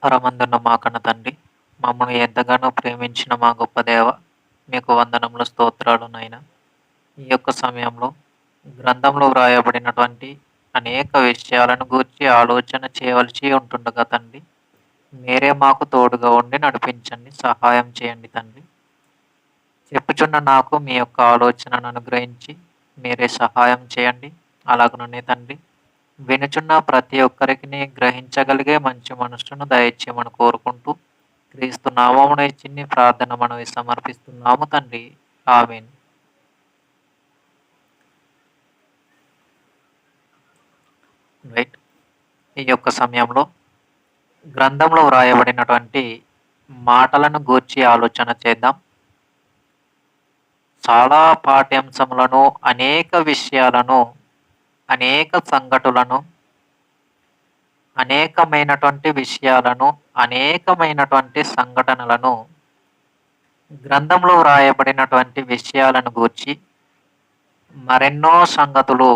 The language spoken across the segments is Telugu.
పరమందున్న మా కన్న తండ్రి, మమ్మల్ని ఎంతగానో ప్రేమించిన మా గొప్ప దేవ, మీకు వందనములు స్తోత్రాలు నాయన. ఈ యొక్క సమయంలో గ్రంథంలో వ్రాయబడినటువంటి అనేక విషయాలను గూర్చి ఆలోచన చేయవలసి ఉంటుండగా తండ్రి, మీరే మాకు తోడుగా ఉండి నడిపించండి, సహాయం చేయండి తండ్రి. చెప్పుచున్న నాకు మీ యొక్క ఆలోచనను అనుగ్రహించి మీరే సహాయం చేయండి. అలాగనే తండ్రి, వినుచున్న ప్రతి ఒక్కరికి గ్రహించగలిగే మంచి మనస్సును దయచేయమని కోరుకుంటూ క్రీస్తు నామమున చిన్ని ప్రార్థన మనవి సమర్పిస్తున్నాము తండ్రి. ఆమేన్. రైట్. ఈ యొక్క సమయంలో గ్రంథంలో వ్రాయబడినటువంటి మాటలను గూర్చి ఆలోచన చేద్దాం. చాలా పాఠ్యాంశములను, అనేక విషయాలను, అనేక సంఘటనలను, అనేకమైనటువంటి విషయాలను, అనేకమైనటువంటి సంఘటనలను గ్రంథంలో వ్రాయబడినటువంటి విషయాలను గూర్చి మరెన్నో సంగతులు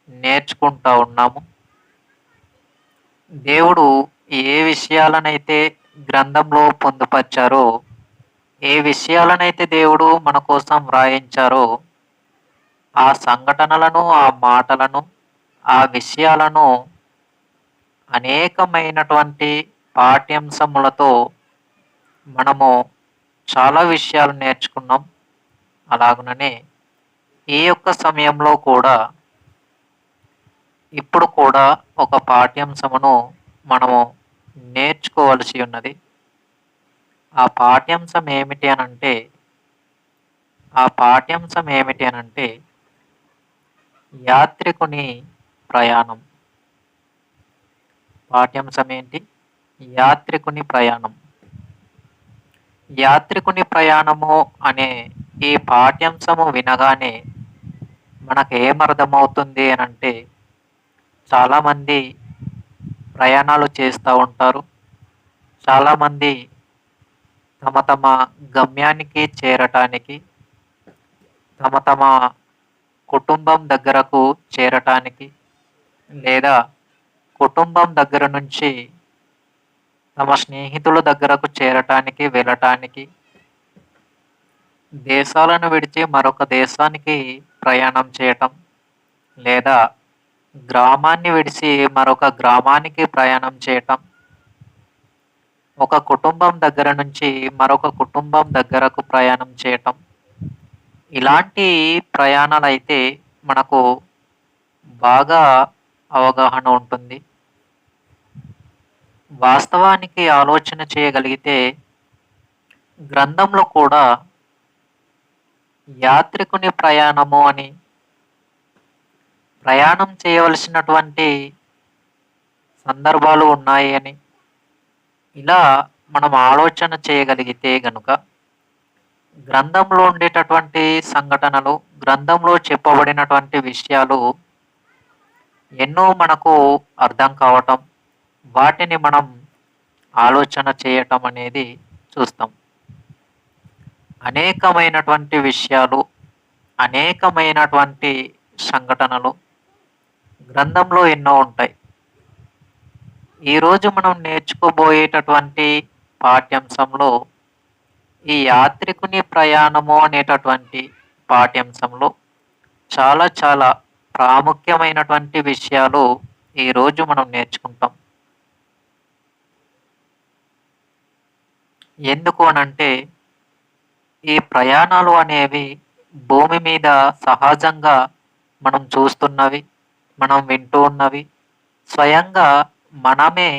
నేర్చుకుంటూ ఉన్నాము. దేవుడు ఏ విషయాలనైతే గ్రంథంలో పొందుపరిచారో, ఏ విషయాలనైతే దేవుడు మన కోసం వ్రాయించారో, ఆ సంఘటనలను, ఆ మాటలను, ఆ విషయాలను అనేకమైనటువంటి పాఠ్యాంశములతో మనము చాలా విషయాలు నేర్చుకున్నాం. అలాగుననే ఈ యొక్క సమయంలో కూడా ఇప్పుడు కూడా ఒక పాఠ్యాంశమును మనము నేర్చుకోవలసి ఉన్నది. ఆ పాఠ్యాంశం ఏమిటి అనంటే యాత్రికుని ప్రయాణం. పాఠ్యాంశం ఏంటి? యాత్రికుని ప్రయాణం. యాత్రికుని ప్రయాణము అనే ఈ పాఠ్యాంశము వినగానే మనకేమర్థమవుతుంది అనంటే, చాలామంది ప్రయాణాలు చేస్తూ ఉంటారు. చాలామంది తమ తమ గమ్యానికి చేరటానికి, తమ కుటుంబం దగ్గరకు చేరటానికి, లేదా కుటుంబం దగ్గర నుంచి తమ స్నేహితుల దగ్గరకు చేరటానికి, వెళ్ళటానికి, దేశాలను విడిచి మరొక దేశానికి ప్రయాణం చేయటం, లేదా గ్రామాన్ని విడిచి మరొక గ్రామానికి ప్రయాణం చేయటం, ఒక కుటుంబం దగ్గర నుంచి మరొక కుటుంబం దగ్గరకు ప్రయాణం చేయటం, ఇలాంటి ప్రయాణాలైతే మనకు బాగా అవగాహన ఉంటుంది. వాస్తవానికి ఆలోచన చేయగలిగితే గ్రంథంలో కూడా యాత్రికుని ప్రయాణము అని, ప్రయాణం చేయవలసినటువంటి సందర్భాలు ఉన్నాయి అని, ఇలా మనం ఆలోచన చేయగలిగితే గనుక గ్రంథంలో ఉండేటటువంటి సంఘటనలు, గ్రంథంలో చెప్పబడినటువంటి విషయాలు ఎన్నో మనకు అర్థం కావటం, వాటిని మనం ఆలోచన చేయటం అనేది చూస్తాం. అనేకమైనటువంటి విషయాలు, అనేకమైనటువంటి సంఘటనలు గ్రంథంలో ఎన్నో ఉంటాయి. ఈరోజు మనం నేర్చుకోబోయేటటువంటి పాఠ్యాంశంలో ఈ యాత్రికుని ప్రయాణము అనేటటువంటి పాఠ్యాంశంలో చాలా చాలా ప్రాముఖ్యమైనటువంటి విషయాలు ఈరోజు మనం నేర్చుకుంటాం. ఎందుకు అనంటే, ఈ ప్రయాణాలు అనేవి భూమి మీద సహజంగా మనం చూస్తున్నవి, మనం వింటూ ఉన్నవి, స్వయంగా మనమే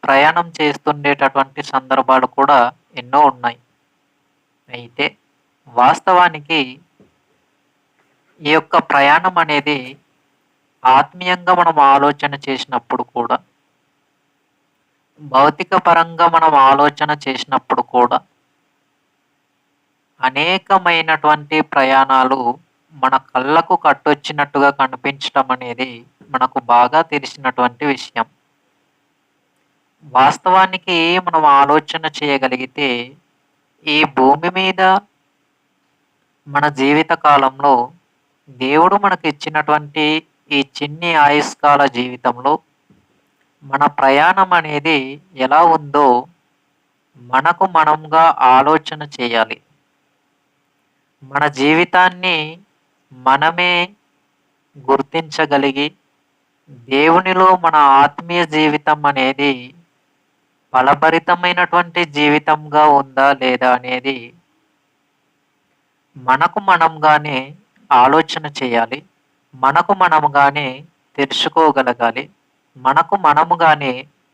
ప్రయాణం చేస్తుండేటటువంటి సందర్భాలు కూడా ఎన్నో ఉన్నాయి. అయితే వాస్తవానికి ఈ యొక్క ప్రయాణం అనేది ఆత్మీయంగా మనం ఆలోచన చేసినప్పుడు కూడా, భౌతిక పరంగా మనం ఆలోచన చేసినప్పుడు కూడా అనేకమైనటువంటి ప్రయాణాలు మన కళ్ళకు కట్టొచ్చినట్టుగా కనిపించటం అనేది మనకు బాగా తెలిసినటువంటి విషయం. వాస్తవానికి మనం ఆలోచన చేయగలిగితే ఈ భూమి మీద మన జీవిత కాలంలో దేవుడు మనకు ఇచ్చినటువంటి ఈ చిన్ని ఆయుష్కాల జీవితంలో మన ప్రయాణం అనేది ఎలా ఉందో మనకు మనంగా ఆలోచన చేయాలి. మన జీవితాన్ని మనమే గుర్తించగలిగి, దేవునిలో మన ఆత్మీయ జీవితం అనేది ఫలభరితమైనటువంటి జీవితంగా ఉందా లేదా అనేది మనకు మనంగానే ఆలోచన చేయాలి. మనకు మనముగానే తెలుసుకోగలగాలి. మనకు మనముగానే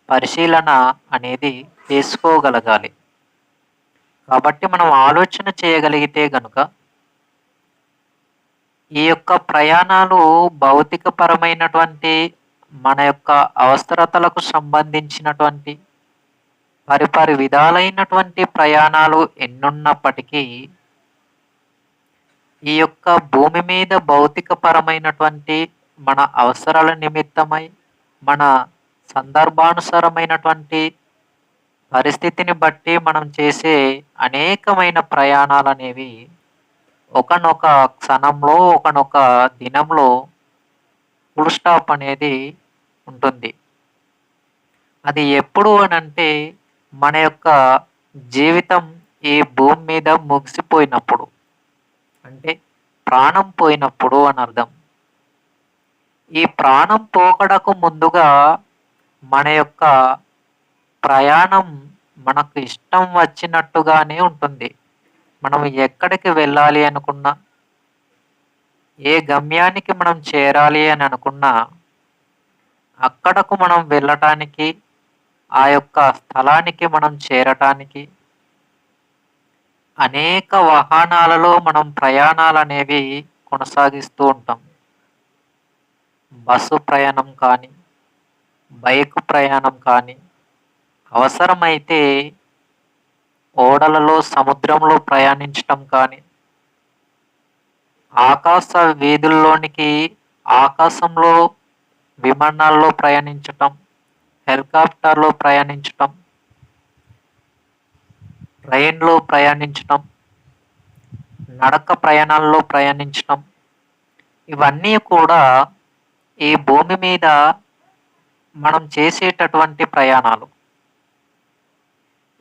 పరిశీలన అనేది చేసుకోగలగాలి. కాబట్టి మనం ఆలోచన చేయగలిగితే గనుక ఈ యొక్క ప్రయాణాలు భౌతికపరమైనటువంటి మన యొక్క అవసరతలకు సంబంధించినటువంటి పరిపరి విధాలైనటువంటి ప్రయాణాలు ఎన్నున్నప్పటికీ ఈ యొక్క భూమి మీద భౌతికపరమైనటువంటి మన అవసరాల నిమిత్తమై మన సందర్భానుసారమైనటువంటి పరిస్థితిని బట్టి మనం చేసే అనేకమైన ప్రయాణాలనేవి ఒకానొక క్షణంలో, ఒకానొక దినంలో ఫుల్ స్టాప్ అనేది ఉంటుంది. అది ఎప్పుడు అనంటే మన యొక్క జీవితం ఈ భూమి మీద ముగిసిపోయినప్పుడు. అంటే ప్రాణం పోయినప్పుడు అని అర్థం. ఈ ప్రాణం పోకడకు ముందుగా మన యొక్క ప్రయాణం మనకు ఇష్టం వచ్చినట్టుగానే ఉంటుంది. మనం ఎక్కడికి వెళ్ళాలి అనుకున్నా, ఏ గమ్యానికి మనం చేరాలి అని అనుకున్నా, అక్కడకు మనం వెళ్ళటానికి, ఆ యొక్క స్థలానికి మనం చేరటానికి అనేక వాహనాలలో మనం ప్రయాణాలనేవి కొనసాగిస్తూ ఉంటాం. బస్సు ప్రయాణం కానీ, బైక్ ప్రయాణం కానీ, అవసరమైతే ఓడలలో, సముద్రంలో ప్రయాణించటం కానీ, ఆకాశ వీధుల్లోనికి ఆకాశంలో విమానాల్లో ప్రయాణించటం, హెలికాప్టర్‌లో ప్రయాణించటం, ట్రైన్‌లో ప్రయాణించటం, నడక ప్రయాణాల్లో ప్రయాణించటం, ఇవన్నీ కూడా ఈ భూమి మీద మనం చేసేటటువంటి ప్రయాణాలు.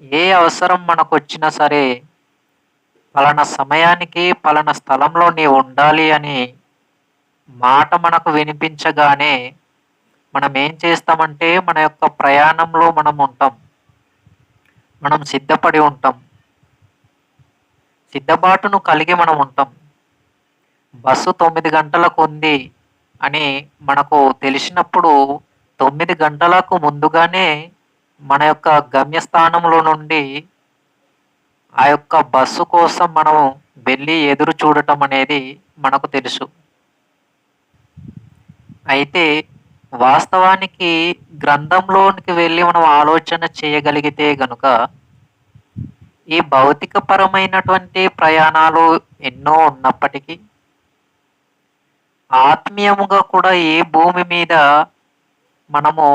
ఏ అవసరం మనకొచ్చినా సరే, పలానా సమయానికి, పలానా స్థలంలో నీవు ఉండాలి అని మాట మనకు వినిపించగానే మనం ఏం చేస్తామంటే మన యొక్క ప్రయాణంలో మనం ఉంటాం. మనం సిద్ధపడి ఉంటాం. సిద్ధబాటును కలిగి మనం ఉంటాం. బస్సు 9 గంటలకు ఉంది అని మనకు తెలిసినప్పుడు 9 గంటలకు ముందుగానే మన యొక్క గమ్యస్థానంలో నుండి ఆ యొక్క బస్సు కోసం మనం వెళ్ళి ఎదురు చూడటం అనేది మనకు తెలుసు. అయితే వాస్తవానికి గ్రంథంలోనికి వెళ్ళి మనం ఆలోచన చేయగలిగితే గనుక ఈ భౌతికపరమైనటువంటి ప్రయాణాలు ఎన్నో ఉన్నప్పటికీ ఆత్మీయముగా కూడా ఈ భూమి మీద మనము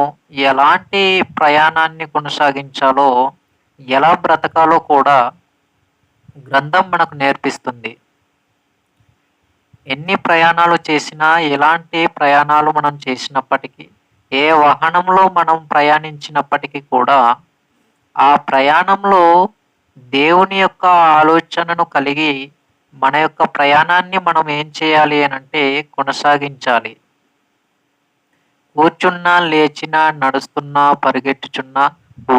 ఎలాంటి ప్రయాణాన్ని కొనసాగించాలో, ఎలా బ్రతకాలో కూడా గ్రంథం మనకు నేర్పిస్తుంది. ఎన్ని ప్రయాణాలు చేసినా, ఎలాంటి ప్రయాణాలు మనం చేసినప్పటికీ, ఏ వాహనంలో మనం ప్రయాణించినప్పటికీ కూడా ఆ ప్రయాణంలో దేవుని యొక్క ఆలోచనను కలిగి మన యొక్క ప్రయాణాన్ని మనం ఏం చేయాలి అనంటే కొనసాగించాలి. కూర్చున్నా, లేచినా, నడుస్తున్నా, పరిగెట్టుచున్నా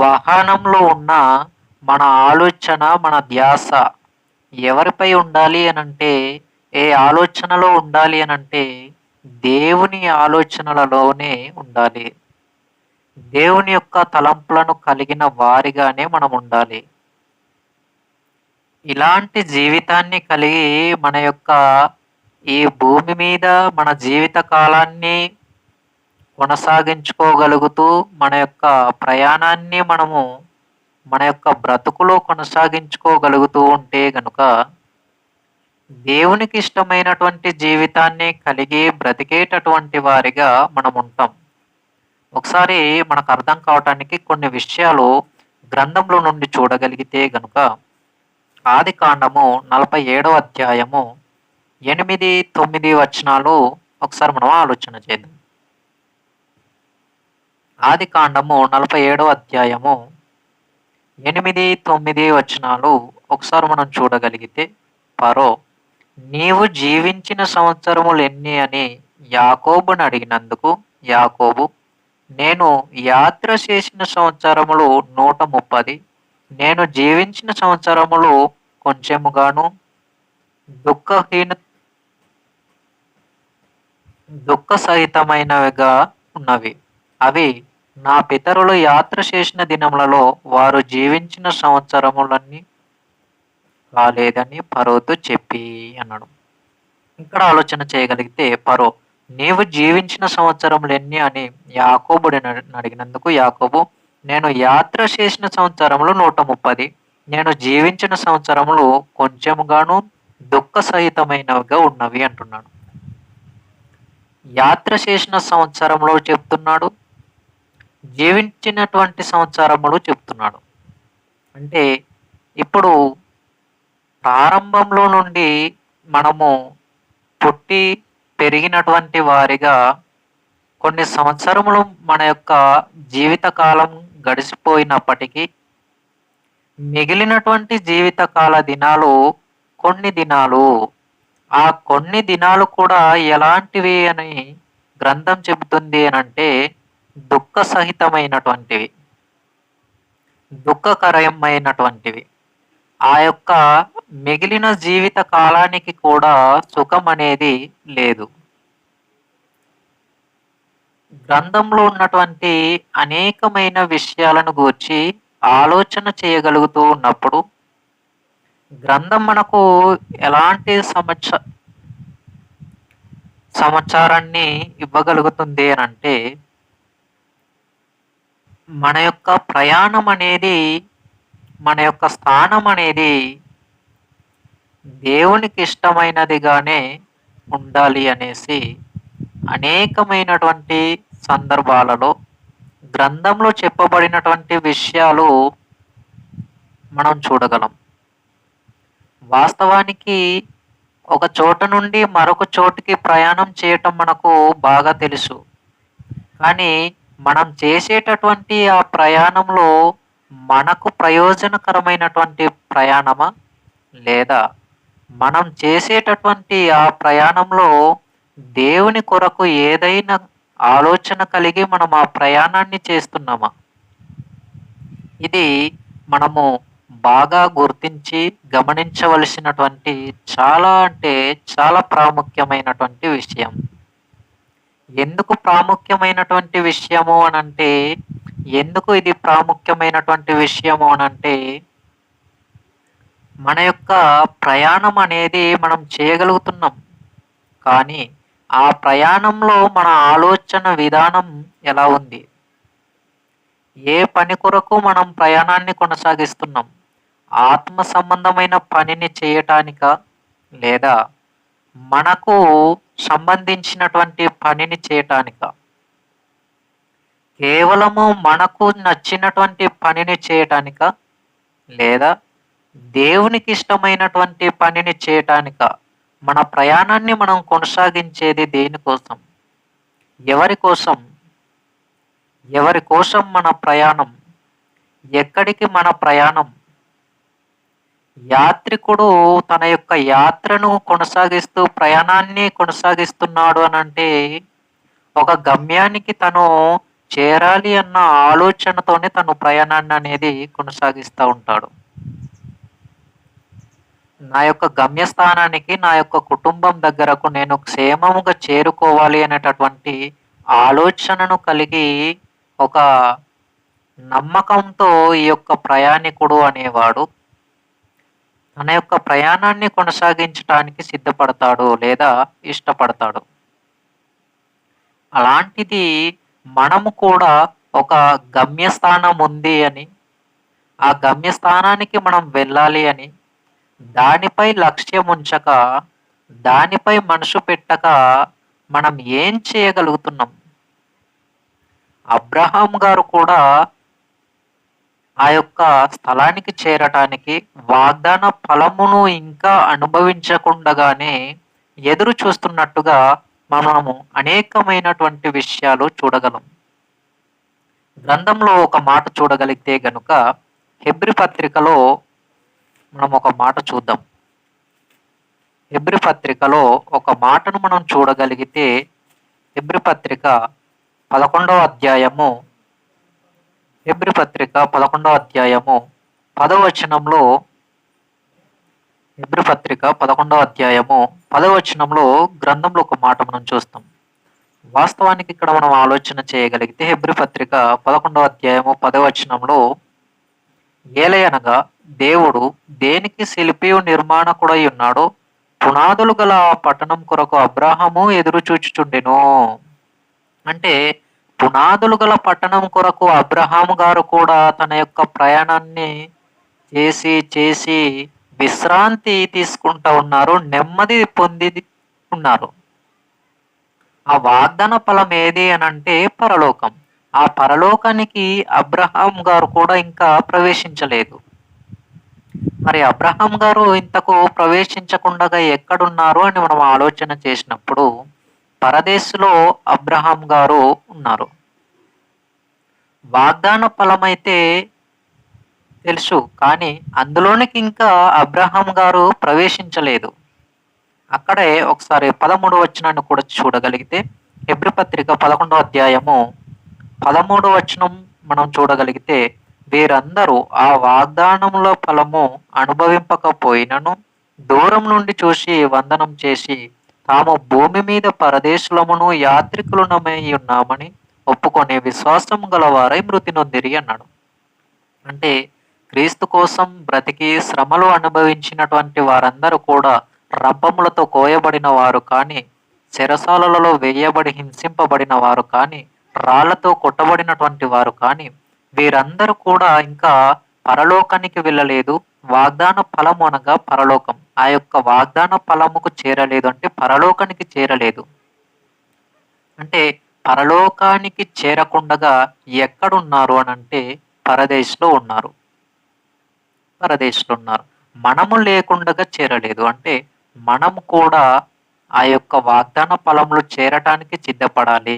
వాహనంలో ఉన్న మన ఆలోచన, మన ధ్యాస ఎవరిపై ఉండాలి అనంటే, ఏ ఆలోచనలో ఉండాలి అనంటే దేవుని ఆలోచనలలోనే ఉండాలి. దేవుని యొక్క తలంపులను కలిగిన వారిగానే మనం ఉండాలి. ఇలాంటి జీవితాన్ని కలిగి మన యొక్క ఈ భూమి మీద మన జీవిత కాలాన్ని కొనసాగించుకోగలుగుతూ మన యొక్క ప్రయాణాన్ని మనము మన యొక్క బ్రతుకులో కొనసాగించుకోగలుగుతూ ఉంటే గనుక దేవునికి ఇష్టమైనటువంటి జీవితాన్ని కలిగి బ్రతికేటటువంటి వారిగా మనం ఉంటాం. ఒకసారి మనకు అర్థం కావటానికి కొన్ని విషయాలు గ్రంథంలో నుండి చూడగలిగితే గనుక ఆదికాండము 47వ అధ్యాయము 8, 9 వచనాలు ఒకసారి మనం ఆలోచన చేద్దాం. ఆదికాండము 47వ అధ్యాయము 8, 9 వచనాలు ఒకసారి మనం చూడగలిగితే, ఫరో నీవు జీవించిన సంవత్సరములెన్ని అని యాకోబును అడిగినందుకు యాకోబు నేను యాత్ర చేసిన సంవత్సరములు 130, నేను జీవించిన సంవత్సరములు కొంచెముగాను దుఃఖహీన దుఃఖసహితమైనవిగా ఉన్నవి. అవి నా పితరులు యాత్ర చేసిన దినములలో వారు జీవించిన సంవత్సరములన్నీ కాలేదని ఫరోతో చెప్పి అన్నాడు. ఇక్కడ ఆలోచన చేయగలిగితే ఫరో నీవు జీవించిన సంవత్సరములెన్ని అని యాకోబుడిని అడిగినందుకు యాకోబు నేను యాత్ర చేసిన సంవత్సరములు 130, నేను జీవించిన సంవత్సరములు కొంచెముగాను దుఃఖ సహితమైనవిగా ఉన్నవి అంటున్నాడు. యాత్ర చేసిన సంవత్సరంలో చెప్తున్నాడు, జీవించినటువంటి సంవత్సరములు చెప్తున్నాడు. అంటే ఇప్పుడు ప్రారంభంలో నుండి మనము పుట్టి పెరిగినటువంటి వారిగా కొన్ని సంవత్సరములు మన యొక్క జీవితకాలం గడిచిపోయినప్పటికీ మిగిలినటువంటి జీవితకాల దినాలు కొన్ని దినాలు, ఆ కొన్ని దినాలు కూడా ఎలాంటివి అని గ్రంథం చెబుతుంది అని అంటే దుఃఖ సహితమైనటువంటివి, దుఃఖకరమైనటువంటివి. ఆ యొక్క మిగిలిన జీవిత కాలానికి కూడా సుఖం అనేది లేదు. గ్రంథంలో ఉన్నటువంటి అనేకమైన విషయాలను గూర్చి ఆలోచన చేయగలుగుతూ ఉన్నప్పుడు గ్రంథం మనకు ఎలాంటి సమాచారాన్ని ఇవ్వగలుగుతుంది అని అంటే మన యొక్క ప్రయాణం అనేది, మన యొక్క స్థానం అనేది దేవునికి ఇష్టమైనదిగానే ఉండాలి అనేసి అనేకమైనటువంటి సందర్భాలలో గ్రంథంలో చెప్పబడినటువంటి విషయాలు మనం చూడగలం. వాస్తవానికి ఒక చోట నుండి మరొక చోటుకి ప్రయాణం చేయటం మనకు బాగా తెలుసు. కానీ మనం చేసేటటువంటి ఆ ప్రయాణంలో మనకు ప్రయోజనకరమైనటువంటి ప్రయాణమా, లేదా మనం చేసేటటువంటి ఆ ప్రయాణంలో దేవుని కొరకు ఏదైనా ఆలోచన కలిగి మనం ఆ ప్రయాణాన్ని చేస్తున్నామా? ఇది మనము బాగా గుర్తించి గమనించవలసినటువంటి చాలా అంటే చాలా ప్రాముఖ్యమైనటువంటి విషయం. ఎందుకు ప్రాముఖ్యమైనటువంటి విషయము అనంటే, ఎందుకు ఇది ప్రాముఖ్యమైనటువంటి విషయము అనంటే మన యొక్క ప్రయాణం అనేది మనం చేయగలుగుతున్నాం. కానీ ఆ ప్రయాణంలో మన ఆలోచన విధానం ఎలా ఉంది? ఏ పని కొరకు మనం ప్రయాణాన్ని కొనసాగిస్తున్నాం? ఆత్మ సంబంధమైన పనిని చేయటానికా, లేదా మనకు సంబంధించినటువంటి పనిని చేయటానికా? కేవలము మనకు నచ్చినటువంటి పనిని చేయటానికా, లేదా దేవునికి ఇష్టమైనటువంటి పనిని చేయటానికా? మన ప్రయాణాన్ని మనం కొనసాగించేది దేనికోసం? ఎవరి కోసం? ఎవరి కోసం మన ప్రయాణం? ఎక్కడికి మన ప్రయాణం? యాత్రికుడు తన యొక్క యాత్రను కొనసాగిస్తూ ప్రయాణాన్ని కొనసాగిస్తున్నాడు అనంటే ఒక గమ్యానికి తను చేరాలి అన్న ఆలోచనతోనే తను ప్రయాణాన్ని అనేది కొనసాగిస్తూ ఉంటాడు. నా యొక్క గమ్యస్థానానికి, నా యొక్క కుటుంబం దగ్గరకు నేను క్షేమముగా చేరుకోవాలి అనేటటువంటి ఆలోచనను కలిగి ఒక నమ్మకంతో ఈ యొక్క ప్రయాణికుడు అనేవాడు తన యొక్క ప్రయాణాన్ని కొనసాగించడానికి సిద్ధపడతాడు లేదా ఇష్టపడతాడు. అలాంటిది మనము కూడా ఒక గమ్యస్థానం ఉంది అని, ఆ గమ్యస్థానానికి మనం వెళ్ళాలి అని దానిపై లక్ష్యం ఉంచక, దానిపై మనసు పెట్టక మనం ఏం చేయగలుగుతున్నాం? అబ్రహాం గారు కూడా ఆ యొక్క స్థలానికి చేరటానికి వాగ్దాన ఫలమును ఇంకా అనుభవించకుండగానే ఎదురు చూస్తున్నట్టుగా మనము అనేకమైనటువంటి విషయాలు చూడగలం. గ్రంథంలో ఒక మాట చూడగలిగితే గనుక హెబ్రీ పత్రికలో మనం ఒక మాట చూద్దాం. హెబ్రీ పత్రికలో ఒక మాటను మనం చూడగలిగితే హెబ్రీ పత్రిక 11వ అధ్యాయము హెబ్రీ పత్రిక 11వ అధ్యాయము 10వ వచనంలో హెబ్రీ పత్రిక 11వ అధ్యాయము 10వ వచనంలో గ్రంథంలో ఒక మాట మనం చూస్తాం. వాస్తవానికి ఇక్కడ మనం ఆలోచన చేయగలిగితే హెబ్రీ పత్రిక 11వ అధ్యాయము 10వ వచనంలో ఏలయనగా దేవుడు దేనికి శిల్పియు నిర్మాణకుడై ఉన్నాడో పునాదులు గల ఆ పట్టణం కొరకు అబ్రాహాము ఎదురు చూచుచుండెను. అంటే పునాదులు గల పట్టణం కొరకు అబ్రహాము గారు కూడా తన యొక్క ప్రయాణాన్ని చేసి విశ్రాంతి తీసుకుంటా ఉన్నారు, నెమ్మది పొంది ఉన్నారు. ఆ వాగ్దాన ఫలం ఏది అని అంటే పరలోకం. ఆ పరలోకానికి అబ్రహాం గారు కూడా ఇంకా ప్రవేశించలేదు. మరి అబ్రహాం గారు ఇంతకు ప్రవేశించకుండా ఎక్కడున్నారు అని మనం ఆలోచన చేసినప్పుడు పరదేశులో అబ్రహాం గారు ఉన్నారు. వాగ్దాన ఫలమైతే తెలుసు, కానీ అందులోనికి ఇంకా అబ్రహాం గారు ప్రవేశించలేదు. అక్కడే ఒకసారి 13వ వచనాన్ని కూడా చూడగలిగితే హెబ్రీ పత్రిక 11వ అధ్యాయము 13వ వచనం మనం చూడగలిగితే వీరందరూ ఆ వాగ్దానముల ఫలము అనుభవింపకపోయినను దూరం నుండి చూసి వందనం చేసి తాము భూమి మీద పరదేశులమును యాత్రికులమై ఉన్నామని ఒప్పుకొని విశ్వాసం గలవారై మృతి నొందిరి అన్నాడు. అంటే క్రీస్తు కోసం బ్రతికి శ్రమలు అనుభవించినటువంటి వారందరూ కూడా రంపములతో కోయబడిన వారు కానీ, చెరసాలలో వేయబడి హింసింపబడిన వారు కానీ, రాళ్లతో కొట్టబడినటువంటి వారు కానీ, వీరందరూ కూడా ఇంకా పరలోకానికి వెళ్ళలేదు. వాగ్దాన ఫలము అనగా పరలోకం. ఆ యొక్క వాగ్దాన ఫలముకు చేరలేదు అంటే పరలోకానికి చేరలేదు. అంటే పరలోకానికి చేరకుండగా ఎక్కడున్నారు అని అంటే పరదేశంలో ఉన్నారు. మనము లేకుండగా చేరలేదు. అంటే మనం కూడా ఆ యొక్క వాగ్దాన ఫలములు చేరటానికి సిద్ధపడాలి.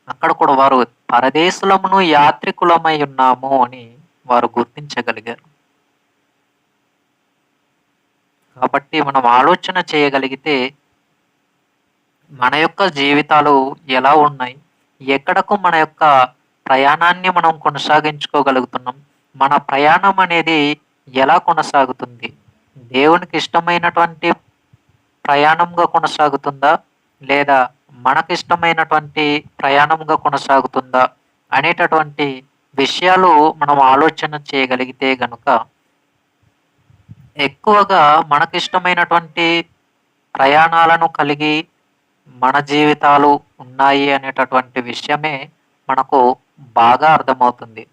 అక్కడ కూడా వారు పరదేశులమును యాత్రికులమై ఉన్నాము అని వారు గుర్తించగలిగారు. కాబట్టి మనం ఆలోచన చేయగలిగితే మన యొక్క జీవితాలు ఎలా ఉన్నాయి, ఎక్కడకు మన యొక్క ప్రయాణాన్ని మనం కొనసాగించుకోగలుగుతున్నాం, మన ప్రయాణం అనేది ఎలా కొనసాగుతుంది, దేవునికి ఇష్టమైనటువంటి ప్రయాణంగా కొనసాగుతుందా లేదా మనకిష్టమైనటువంటి ప్రయాణంగా కొనసాగుతుందా అనేటటువంటి విషయాలు మనం ఆలోచన చేయగలిగితే గనుక ఎక్కువగా మనకిష్టమైనటువంటి ప్రయాణాలను కలిగి మన జీవితాలు ఉన్నాయి అనేటటువంటి విషయమే మనకు బాగా అర్థమవుతుంది.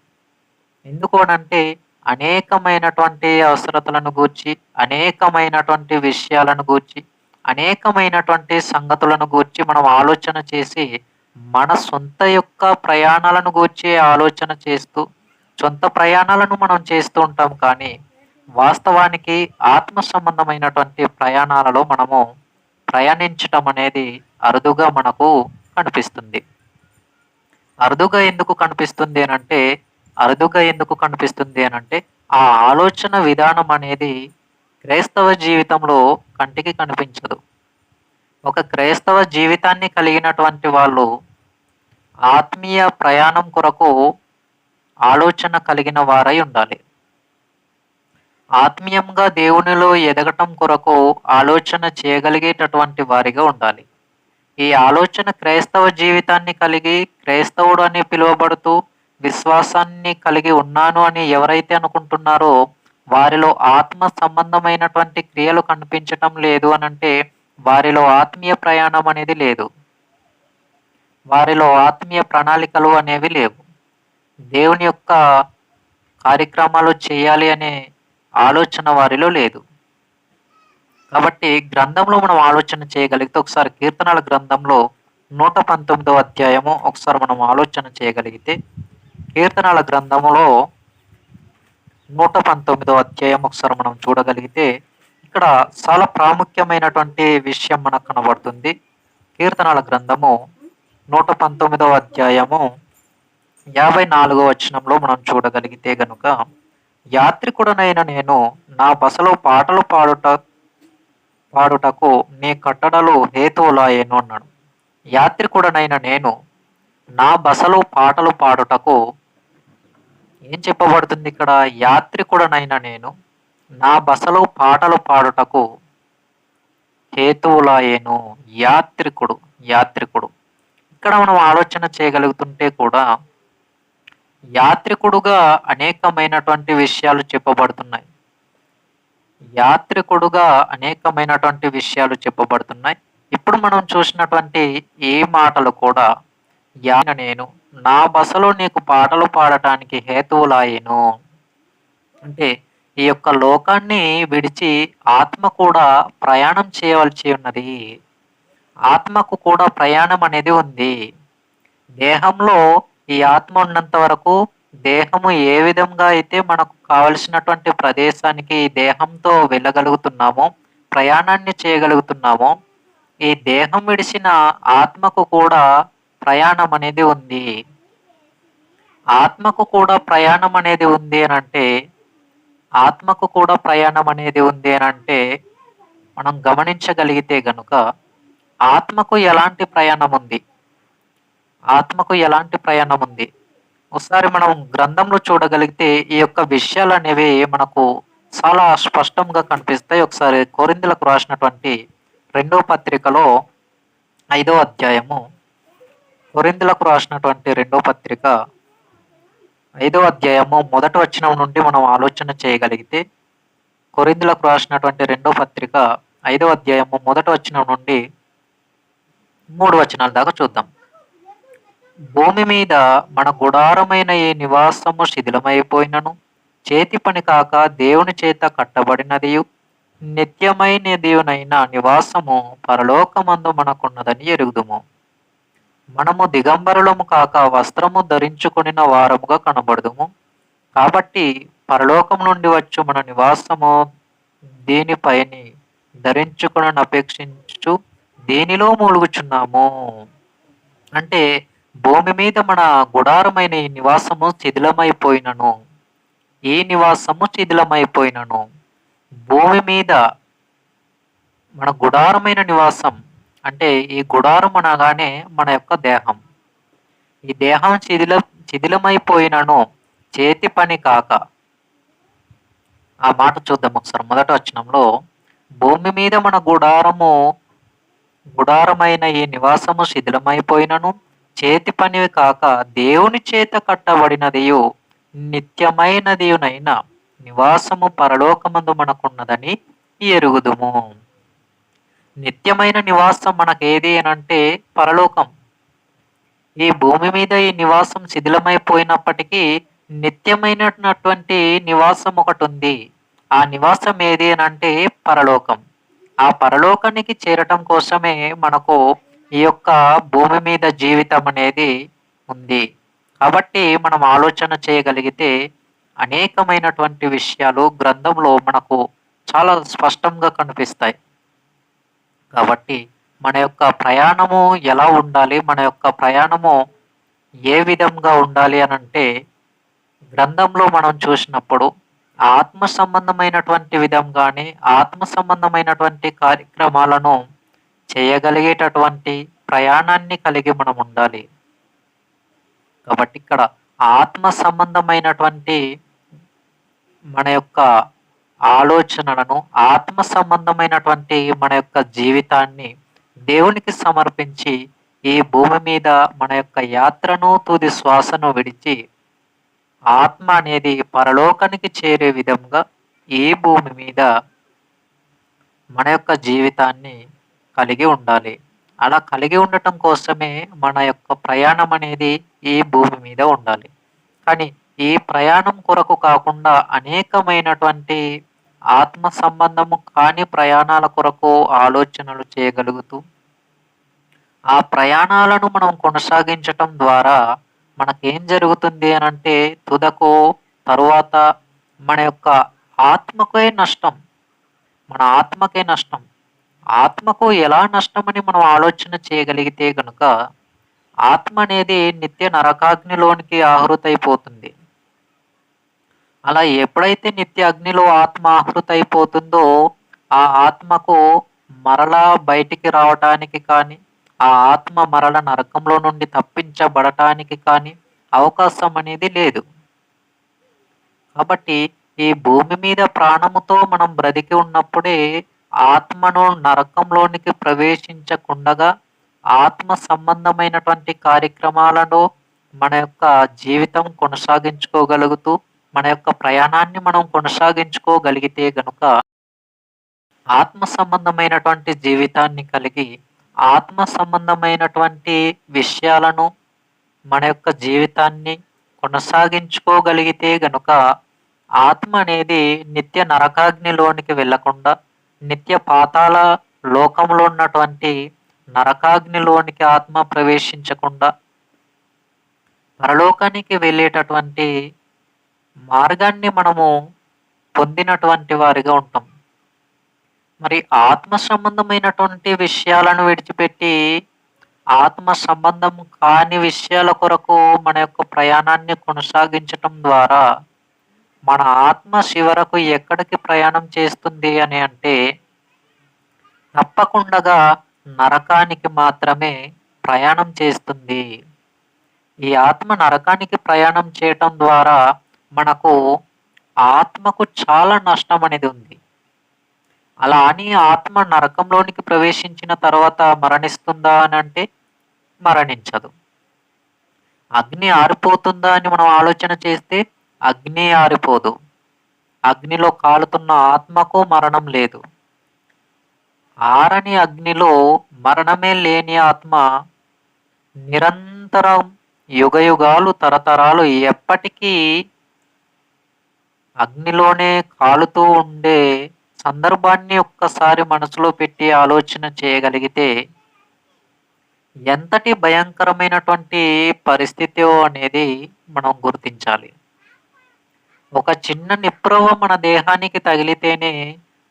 ఎందుకు అనంటే అనేకమైనటువంటి అవసరతలను గూర్చి, అనేకమైనటువంటి విషయాలను గూర్చి, అనేకమైనటువంటి సంగతులను గూర్చి మనం ఆలోచన చేసి మన సొంత యొక్క ప్రయాణాలను గూర్చి ఆలోచన చేస్తూ సొంత ప్రయాణాలను మనం చేస్తూ ఉంటాం. కానీ వాస్తవానికి ఆత్మ సంబంధమైనటువంటి ప్రయాణాలలో మనము ప్రయాణించటం అనేది అరుదుగా మనకు కనిపిస్తుంది. అరుదుగా ఎందుకు కనిపిస్తుంది అనంటే ఆ ఆలోచన విధానం అనేది క్రైస్తవ జీవితంలో కంటికి కనిపించదు. ఒక క్రైస్తవ జీవితాన్ని కలిగినటువంటి వాళ్ళు ఆత్మీయ ప్రయాణం కొరకు ఆలోచన కలిగిన వారై ఉండాలి. ఆత్మీయంగా దేవునిలో ఎదగటం కొరకు ఆలోచన చేయగలిగేటటువంటి వారిగా ఉండాలి. ఈ ఆలోచన క్రైస్తవ జీవితాన్ని కలిగి క్రైస్తవుడు అని పిలువబడుతూ విశ్వాసాన్ని కలిగి ఉన్నాను అని ఎవరైతే అనుకుంటున్నారో వారిలో ఆత్మ సంబంధమైనటువంటి క్రియలు కనిపించటం లేదు అనంటే వారిలో ఆత్మీయ ప్రయాణం అనేది లేదు. వారిలో ఆత్మీయ ప్రణాళికలు అనేవి లేవు. దేవుని యొక్క కార్యక్రమాలు చేయాలి అనే ఆలోచన వారిలో లేదు. కాబట్టి గ్రంథంలో మనం ఆలోచన చేయగలిగితే ఒకసారి కీర్తనల గ్రంథంలో 119వ అధ్యాయము ఒకసారి మనం ఆలోచన చేయగలిగితే కీర్తనల గ్రంథములో 119వ అధ్యాయం ఒకసారి మనం చూడగలిగితే ఇక్కడ చాలా ప్రాముఖ్యమైనటువంటి విషయం మనకు కనబడుతుంది. కీర్తనల గ్రంథము 119వ అధ్యాయము 54వ వచనంలో మనం చూడగలిగితే గనుక, యాత్రికుడనైన నేను నా బసలో పాటలు పాడుటకు నీ కట్టడలు హేతువులాయెను అన్నాడు. యాత్రికుడనైన నేను నా బసలో పాటలు పాడుటకు ఏం చెప్పబడుతుంది ఇక్కడ? యాత్రికుడనైన నేను నా బసలో పాటలు పాడుటకు హేతువులాయెను. యాత్రికుడు, యాత్రికుడు. ఇక్కడ మనం ఆలోచన చేయగలుగుతుంటే కూడా యాత్రికుడుగా అనేకమైనటువంటి విషయాలు చెప్పబడుతున్నాయి. యాత్రికుడుగా అనేకమైనటువంటి విషయాలు చెప్పబడుతున్నాయి. ఇప్పుడు మనం చూసినటువంటి ఈ మాటలు కూడా నేను నా బసలో నీకు పాటలు పాడటానికి హేతువులాయెను. అంటే ఈ యొక్క లోకాన్ని విడిచి ఆత్మ కూడా ప్రయాణం చేయవలసి ఉన్నది. ఆత్మకు కూడా ప్రయాణం అనేది ఉంది. దేహంలో ఈ ఆత్మ ఉన్నంత వరకు దేహము ఏ విధంగా అయితే మనకు కావలసినటువంటి ప్రదేశానికి ఈ దేహంతో వెళ్ళగలుగుతున్నామో, ప్రయాణాన్ని చేయగలుగుతున్నామో, ఈ దేహం విడిచిన ఆత్మకు కూడా ప్రయాణం అనేది ఉంది. ఆత్మకు కూడా ప్రయాణం అనేది ఉంది అనంటే, ఆత్మకు కూడా ప్రయాణం అనేది ఉంది అనంటే మనం గమనించగలిగితే గనుక ఆత్మకు ఎలాంటి ప్రయాణం ఉంది? ఆత్మకు ఎలాంటి ప్రయాణం ఉంది? ఒకసారి మనం గ్రంథంలో చూడగలిగితే ఈ యొక్క విషయాలనేవి మనకు చాలా స్పష్టంగా కనిపిస్తాయి. ఒకసారి కొరింథీయులకు రాసినటువంటి 2వ పత్రికలో 5వ అధ్యాయము, కొరింథీయులకు రాసినటువంటి 2వ పత్రిక 5వ అధ్యాయము మొదటి వచనం నుండి మనం ఆలోచన చేయగలిగితే, కొరింథీయులకు రాసినటువంటి 2వ పత్రిక 5వ అధ్యాయము మొదటి వచనం నుండి 3 వచనాల దాకా చూద్దాం. భూమి మీద మన గుడారమైన ఈ నివాసము శిథిలమైపోయినను, చేతి పని కాక దేవుని చేత కట్టబడినదియు నిత్యమైనదియునైన నివాసము పరలోకమందు మనకున్నదని ఎరుగుదుము. మనము దిగంబరులము కాక వస్త్రము ధరించుకొనిన వారముగా కనబడుదుము. కాబట్టి పరలోకం నుండి వచ్చు మన నివాసము దీనిపైని ధరించుకొనని అపేక్షించు దీనిలో మూలుగుచున్నాము. అంటే భూమి మీద మన గుడారమైన ఈ నివాసము శిథిలమైపోయినను, ఈ నివాసము శిథిలమైపోయినను. భూమి మీద మన గుడారమైన నివాసం అంటే ఈ గుడారం అనగానే మన యొక్క దేహం. ఈ దేహం శిథిలమైపోయినను చేతి పని కాక. ఆ మాట చూద్దాం ఒకసారి. మొదటి వచనంలో భూమి మీద మన గుడారమైన ఈ నివాసము శిథిలమైపోయినను చేతి పనివి కాక దేవుని చేత కట్టబడినదియు నిత్యమైనదియునైన నివాసము పరలోకమందు మనకున్నదని ఎరుగుదుము. నిత్యమైన నివాసం మనకేది అనంటే పరలోకం. ఈ భూమి మీద ఈ నివాసం శిథిలమైపోయినప్పటికీ నిత్యమైనటువంటి నివాసం ఒకటి ఉంది. ఆ నివాసం ఏది అనంటే పరలోకం. ఆ పరలోకానికి చేరటం కోసమే మనకు ఈ యొక్క భూమి మీద జీవితం అనేది ఉంది. కాబట్టి మనం ఆలోచన చేయగలిగితే అనేకమైనటువంటి విషయాలు గ్రంథంలో మనకు చాలా స్పష్టంగా కనిపిస్తాయి. కాబట్టి మన యొక్క ప్రయాణము ఎలా ఉండాలి, మన యొక్క ప్రయాణము ఏ విధంగా ఉండాలి అనంటే గ్రంథంలో మనం చూసినప్పుడు ఆత్మ సంబంధమైనటువంటి విధంగానే ఆత్మ సంబంధమైనటువంటి కార్యక్రమాలను చేయగలిగేటటువంటి ప్రయాణాన్ని కలిగి మనం ఉండాలి. కాబట్టి ఇక్కడ ఆత్మ సంబంధమైనటువంటి మన యొక్క ఆలోచనలను, ఆత్మ సంబంధమైనటువంటి మన యొక్క జీవితాన్ని దేవునికి సమర్పించి ఈ భూమి మీద మన యొక్క యాత్రను తుది శ్వాసను విడిచి ఆత్మ అనేది పరలోకానికి చేరే విధంగా ఈ భూమి మీద మన యొక్క జీవితాన్ని కలిగి ఉండాలి. అలా కలిగి ఉండటం కోసమే మన యొక్క ప్రయాణం అనేది ఈ భూమి మీద ఉండాలి. కానీ ఈ ప్రయాణం కొరకు కాకుండా అనేకమైనటువంటి ఆత్మ సంబంధము కాని ప్రయాణాల కొరకు ఆలోచనలు చేయగలుగుతూ ఆ ప్రయాణాలను మనం కొనసాగించటం ద్వారా మనకేం జరుగుతుంది అనంటే తుదకు తరువాత మన యొక్క ఆత్మకే నష్టం. మన ఆత్మకే నష్టం. ఆత్మకు ఎలా నష్టమని మనం ఆలోచన చేయగలిగితే గనుక ఆత్మ అనేది నిత్య నరకాగ్నిలోనికి ఆహుతైపోతుంది. అలా ఎప్పుడైతే నిత్య అగ్నిలో ఆత్మ ఆహుతైపోతుందో, ఆ ఆత్మకు మరలా బయటికి రావటానికి కానీ, ఆ ఆత్మ మరల నరకంలో నుండి తప్పించబడటానికి కానీ అవకాశం అనేది లేదు. కాబట్టి ఈ భూమి మీద ప్రాణముతో మనం బ్రతికి ఉన్నప్పుడే ఆత్మను నరకంలోనికి ప్రవేశించకుండగా ఆత్మ సంబంధమైనటువంటి కార్యక్రమాలను మన యొక్క జీవితం కొనసాగించుకోగలుగుతూ మన యొక్క ప్రయాణాన్ని మనం కొనసాగించుకోగలిగితే గనుక ఆత్మ సంబంధమైనటువంటి జీవితాన్ని కలిగి ఆత్మ సంబంధమైనటువంటి విషయాలను మన యొక్క జీవితాన్ని కొనసాగించుకోగలిగితే గనుక ఆత్మ అనేది నిత్య నరకాగ్నిలోనికి వెళ్ళకుండా నిత్య పాతాళ లోకంలో ఉన్నటువంటి నరకాగ్నిలోనికి ఆత్మ ప్రవేశించకుండా పరలోకానికి వెళ్ళేటటువంటి మార్గాన్ని మనము పొందినటువంటి వారిగా ఉంటాం. మరి ఆత్మ సంబంధమైనటువంటి విషయాలను విడిచిపెట్టి ఆత్మ సంబంధం కాని విషయాల కొరకు మన యొక్క ప్రయాణాన్ని కొనసాగించటం ద్వారా మన ఆత్మ చివరకు ఎక్కడికి ప్రయాణం చేస్తుంది అని అంటే తప్పకుండా నరకానికి మాత్రమే ప్రయాణం చేస్తుంది. ఈ ఆత్మ నరకానికి ప్రయాణం చేయటం ద్వారా మనకు ఆత్మకు చాలా నష్టం అనేది ఉంది. అలా అని ఆత్మ నరకంలోనికి ప్రవేశించిన తర్వాత మరణిస్తుందా అని అంటే మరణించదు. అగ్ని ఆరిపోతుందా అని మనం ఆలోచన చేస్తే అగ్ని ఆరిపోదు. అగ్నిలో కాలుతున్న ఆత్మకు మరణం లేదు. ఆరని అగ్నిలో మరణమే లేని ఆత్మ నిరంతరం యుగయుగాలు తరతరాలు ఎప్పటికీ అగ్నిలోనే కాలుతూ ఉండే సందర్భాన్ని ఒక్కసారి మనసులో పెట్టి ఆలోచన చేయగలిగితే ఎంతటి భయంకరమైనటువంటి పరిస్థితి అనేది మనం గుర్తించాలి. ఒక చిన్న నిప్పురవ్వ మన దేహానికి తగిలితేనే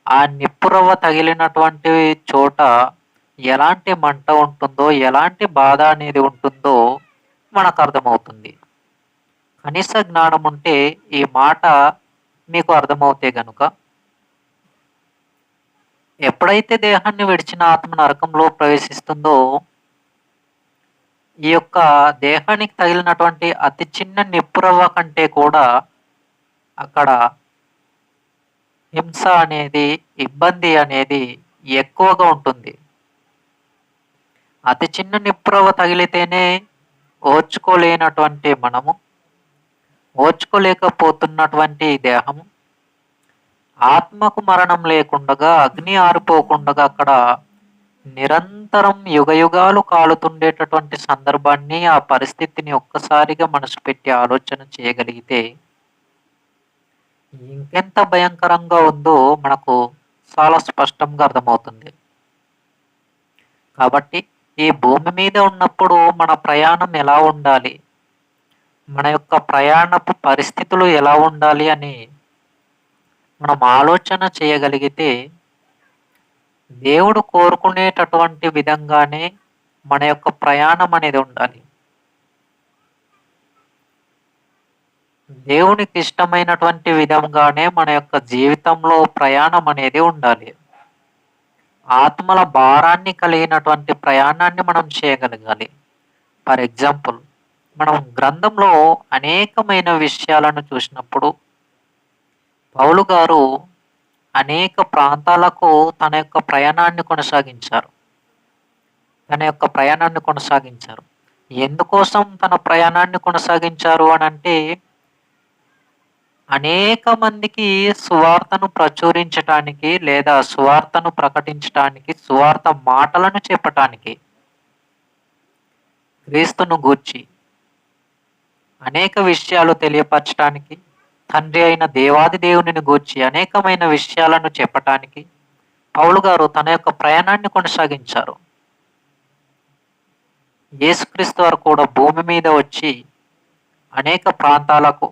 ఆ నిప్పురవ్వ తగిలినటువంటి చోట ఎలాంటి మంట ఉంటుందో ఎలాంటి బాధ అనేది ఉంటుందో మనకు అర్థమవుతుంది. కనీస జ్ఞానం ఉంటే ఈ మాట మీకు అర్థమవుతే గనుక ఎప్పుడైతే దేహాన్ని విడిచిన ఆత్మ నరకంలో ప్రవేశిస్తుందో ఈ యొక్క దేహానికి తగిలినటువంటి అతి చిన్న నిప్పురవ్వ కంటే కూడా అక్కడ హింస అనేది ఇబ్బంది అనేది ఎక్కువగా ఉంటుంది. అతి చిన్న నిప్పురవ్వ తగిలితేనే ఓర్చుకోలేనటువంటి మనము, ఓర్చుకోలేకపోతున్నటువంటి దేహము ఆత్మకు మరణం లేకుండగా అగ్ని ఆరిపోకుండగా అక్కడ నిరంతరం యుగయుగాలు కాలుతుండేటటువంటి సందర్భాన్ని ఆ పరిస్థితిని ఒక్కసారిగా మనసు పెట్టి ఆలోచన చేయగలిగితే ఇంకెంత భయంకరంగా ఉందో మనకు చాలా స్పష్టంగా అర్థమవుతుంది. కాబట్టి ఈ భూమి మీద ఉన్నప్పుడు మన ప్రయాణం ఎలా ఉండాలి, మన యొక్క ప్రయాణపు పరిస్థితులు ఎలా ఉండాలి అని మనం ఆలోచన చేయగలిగితే దేవుడు కోరుకునేటటువంటి విధంగానే మన యొక్క ప్రయాణం అనేది ఉండాలి. దేవునికి ఇష్టమైనటువంటి విధంగానే మన యొక్క జీవితంలో ప్రయాణం అనేది ఉండాలి. ఆత్మల భారాన్ని కలిగినటువంటి ప్రయాణాన్ని మనం చేయగలగాలి. ఫర్ ఎగ్జాంపుల్ మనం గ్రంథంలో అనేకమైన విషయాలను చూసినప్పుడు పౌలు గారు అనేక ప్రాంతాలకు తన యొక్క ప్రయాణాన్ని కొనసాగించారు. ఎందుకోసం తన ప్రయాణాన్ని కొనసాగించారు అని అంటే అనేక మందికి సువార్తను ప్రచురించటానికి లేదా సువార్తను ప్రకటించటానికి, సువార్త మాటలను చెప్పటానికి, క్రీస్తును గూర్చి అనేక విషయాలు తెలియపరచటానికి, తండ్రి అయిన దేవాది దేవునిని గూర్చి అనేకమైన విషయాలను చెప్పటానికి పౌలు గారు తన యొక్క ప్రయాణాన్ని కొనసాగించారు. యేసుక్రీస్తు వారు కూడా భూమి మీద వచ్చి అనేక ప్రాంతాలకు,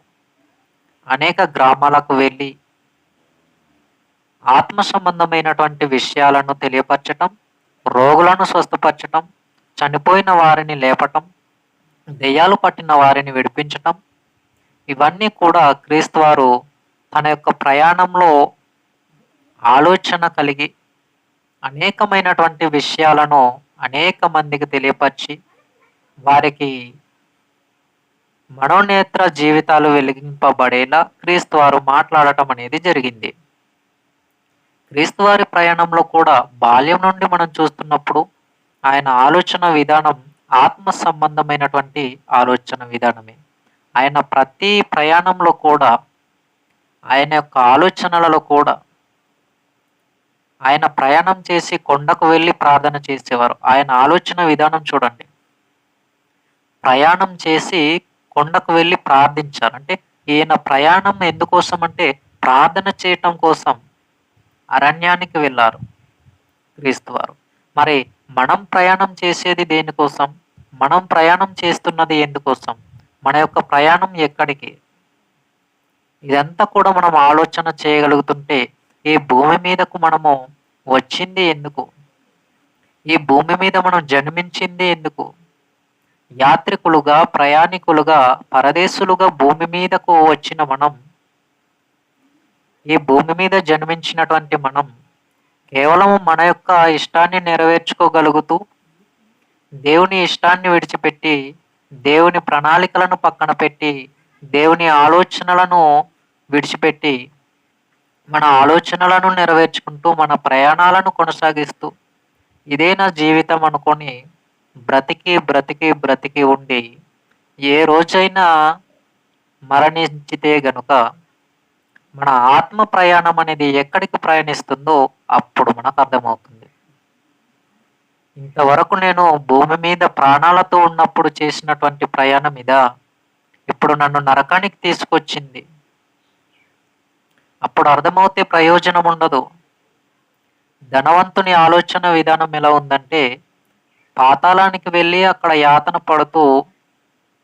అనేక గ్రామాలకు వెళ్ళి ఆత్మ సంబంధమైనటువంటి విషయాలను తెలియపరచటం, రోగులను స్వస్థపరచటం, చనిపోయిన వారిని లేపటం, దెయ్యాలు పట్టిన వారిని విడిపించటం, ఇవన్నీ కూడా క్రీస్తు వారు తన యొక్క ప్రయాణంలో ఆలోచన కలిగి అనేకమైనటువంటి విషయాలను అనేక మందికి తెలియపరిచి వారికి మనోనేత్ర జీవితాలు వెలిగింపబడేలా క్రీస్తు వారు మాట్లాడటం అనేది జరిగింది. క్రీస్తు వారి ప్రయాణంలో కూడా బాల్యం నుండి మనం చూస్తున్నప్పుడు ఆయన ఆలోచన విధానం ఆత్మ సంబంధమైనటువంటి ఆలోచన విధానమే. ఆయన ప్రతి ప్రయాణంలో కూడా ఆయన యొక్క ఆలోచనలలో కూడా ఆయన ప్రయాణం చేసి కొండకు వెళ్ళి ప్రార్థన చేసేవారు. ఆయన ఆలోచన విధానం చూడండి. ప్రయాణం చేసి కొండకు వెళ్ళి ప్రార్థించారు. అంటే ఈయన ప్రయాణం ఎందుకోసం అంటే ప్రార్థన చేయటం కోసం అరణ్యానికి వెళ్ళారు క్రీస్తు వారు. మరి మనం ప్రయాణం చేసేది దేనికోసం? మనం ప్రయాణం చేస్తున్నది ఎందుకోసం? మన యొక్క ప్రయాణం ఎక్కడికి? ఇదంతా కూడా మనం ఆలోచన చేయగలుగుతుంటే ఈ భూమి మీదకు మనము వచ్చింది ఎందుకు? ఈ భూమి మీద మనం జన్మించింది ఎందుకు? యాత్రికులుగా, ప్రయాణికులుగా, పరదేశులుగా భూమి మీదకు వచ్చిన మనం, ఈ భూమి మీద జన్మించినటువంటి మనం కేవలం మన యొక్క ఇష్టాన్ని నెరవేర్చుకోగలుగుతూ దేవుని ఇష్టాన్ని విడిచిపెట్టి దేవుని ప్రణాళికలను పక్కన పెట్టి దేవుని ఆలోచనలను విడిచిపెట్టి మన ఆలోచనలను నెరవేర్చుకుంటూ మన ప్రయాణాలను కొనసాగిస్తూ ఇదే నా జీవితం అనుకొని బ్రతికి బ్రతికి బ్రతికి ఉండి ఏ రోజైనా మరణించితే గనుక మన ఆత్మ ప్రయాణం అనేది ఎక్కడికి ప్రయాణిస్తుందో అప్పుడు మనకు అర్థమవుతుంది. ఇంతవరకు నేను భూమి మీద ప్రాణాలతో ఉన్నప్పుడు చేసినటువంటి ప్రయాణం ఇదా ఇప్పుడు నన్ను నరకానికి తీసుకొచ్చింది. అప్పుడు అర్థమవుతే ప్రయోజనం ఉండదు. ధనవంతుని ఆలోచన విధానం ఎలా ఉందంటే పాతాళానికి వెళ్ళి అక్కడ యాతన పడుతూ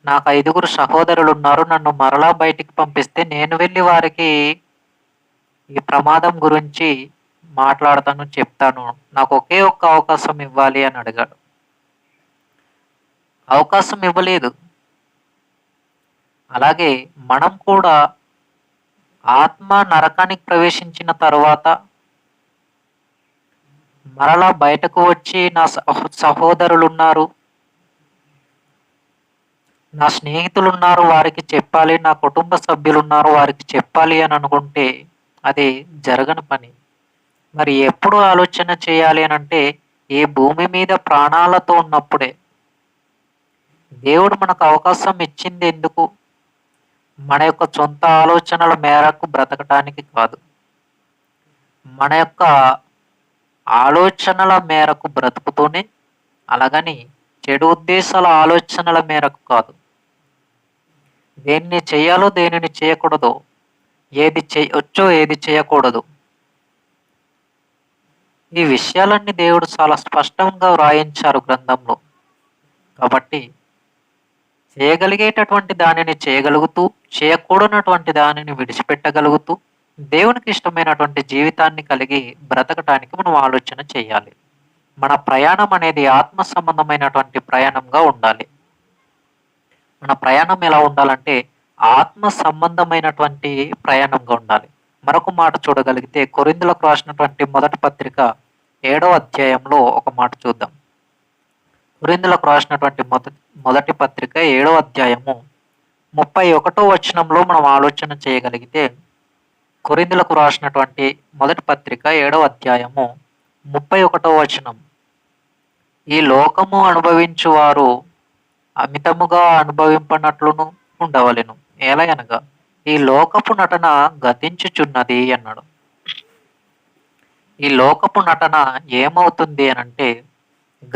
నాకు 5 సహోదరులు ఉన్నారు, నన్ను మరలా బయటికి పంపిస్తే నేను వెళ్ళి వారికి ఈ ప్రమాదం గురించి మాట్లాడతాను, చెప్తాను, నాకు ఒకే ఒక్క అవకాశం ఇవ్వాలి అని అడిగాడు. అవకాశం ఇవ్వలేదు. అలాగే మనం కూడా ఆత్మ నరకానికి ప్రవేశించిన తరువాత మరలా బయటకు వచ్చి నా సహోదరులు ఉన్నారు, నా స్నేహితులు ఉన్నారు, వారికి చెప్పాలి, నా కుటుంబ సభ్యులు ఉన్నారు, వారికి చెప్పాలి అని అనుకుంటే అది జరగని పని. మరి ఎప్పుడు ఆలోచన చేయాలి అని అంటే ఈ భూమి మీద ప్రాణాలతో ఉన్నప్పుడే. దేవుడు మనకు అవకాశం ఇచ్చింది ఎందుకు? మన యొక్క సొంత ఆలోచనల మేరకు బ్రతకటానికి కాదు, మన యొక్క ఆలోచనల మేరకు బ్రతుకుతూనే, అలాగని చెడు ఉద్దేశాల ఆలోచనల మేరకు కాదు. దేన్ని చేయాలో దేనిని చేయకూడదో, ఏది చేయొచ్చో ఏది చేయకూడదు, ఈ విషయాలన్నీ దేవుడు చాలా స్పష్టంగా వ్రాయించారు గ్రంథంలో. కాబట్టి చేయగలిగేటటువంటి దానిని చేయగలుగుతూ చేయకూడనటువంటి దానిని విడిచిపెట్టగలుగుతూ దేవునికి ఇష్టమైనటువంటి జీవితాన్ని కలిగి బ్రతకటానికి మనం ఆలోచన చేయాలి. మన ప్రయాణం అనేది ఆత్మ సంబంధమైనటువంటి ప్రయాణంగా ఉండాలి. మన ప్రయాణం ఎలా ఉండాలంటే ఆత్మ సంబంధమైనటువంటి ప్రయాణంగా ఉండాలి. మరొక మాట చూడగలిగితే కొరింథీయులకు రాసినటువంటి మొదటి పత్రిక 7వ అధ్యాయంలో ఒక మాట చూద్దాం. కొరింథీయులకు రాసినటువంటి మొదటి పత్రిక 7వ అధ్యాయము 31వ వచనంలో మనం ఆలోచన చేయగలిగితే, కొరింథీయులకు రాసినటువంటి మొదటి పత్రిక 7వ అధ్యాయము 31వ వచనం, ఈ లోకము అనుభవించువారు అమితముగా అనుభవింపనట్లును ఉండవలెను, ఎలయనగా ఈ లోకపు నటన గతించుచున్నది అన్నాడు. ఈ లోకపు నటన ఏమవుతుంది అని అంటే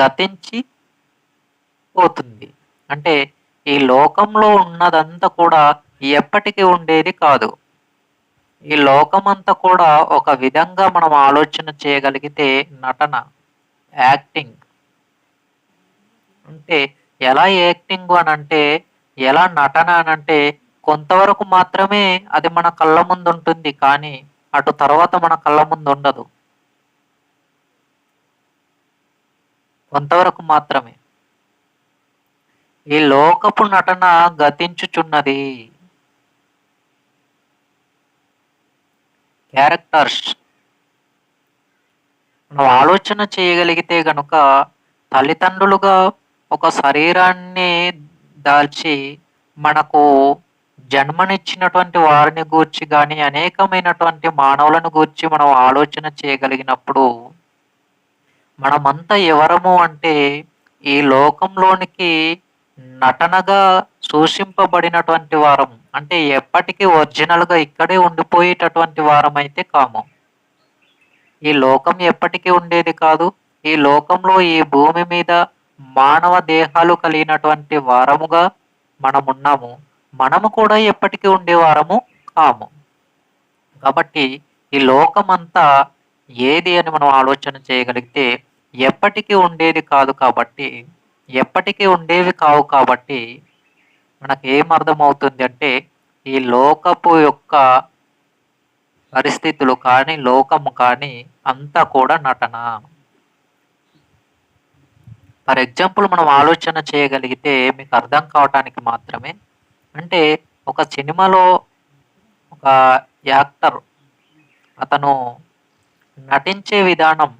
గతించి పోతుంది. అంటే ఈ లోకంలో ఉన్నదంతా కూడా ఎప్పటికీ ఉండేది కాదు. ఈ లోకమంతా కూడా ఒక విధంగా మనం ఆలోచన చేయగలిగితే నటన, యాక్టింగ్. అంటే ఎలా యాక్టింగ్ అని అంటే, ఎలా నటన అని అంటే కొంతవరకు మాత్రమే అది మన కళ్ళ ముందు ఉంటుంది, కానీ అటు తర్వాత మన కళ్ళ ముందు ఉండదు. కొంతవరకు మాత్రమే. ఈ లోకపు నటన గతించుచున్నది. క్యారెక్టర్స్ మనం ఆలోచన చేయగలిగితే గనుక తల్లిదండ్రులుగా ఒక శరీరాన్ని దాల్చి మనకు జన్మనిచ్చినటువంటి వారిని గూర్చి గాని, అనేకమైనటువంటి మానవులను గూర్చి మనం ఆలోచన చేయగలిగినప్పుడు, మనమంతా ఎవరము అంటే, ఈ లోకంలోనికి నటనగా సూచింపబడినటువంటి వారము. అంటే ఎప్పటికీ ఒరిజినల్‌గా ఇక్కడే ఉండిపోయేటటువంటి వారమైతే కాము. ఈ లోకం ఎప్పటికీ ఉండేది కాదు. ఈ లోకంలో ఈ భూమి మీద మానవ దేహాలు కలిగినటువంటి వారముగా మనమున్నాము. మనము కూడా ఎప్పటికీ ఉండేవారము కాము. కాబట్టి ఈ లోకమంతా ఏది అని మనం ఆలోచన చేయగలిగితే ఎప్పటికీ ఉండేది కాదు కాబట్టి, ఎప్పటికీ ఉండేవి కావు కాబట్టి మనకేం అర్థమవుతుంది అంటే, ఈ లోకపు యొక్క పరిస్థితులు కానీ, లోకము కానీ అంతా కూడా నటన. ఫర్ ఎగ్జాంపుల్ మనం ఆలోచన చేయగలిగితే మీకు అర్థం కావటానికి మాత్రమే. అంటే ఒక సినిమాలో ఒక యాక్టర్ అతను నటించే విధానం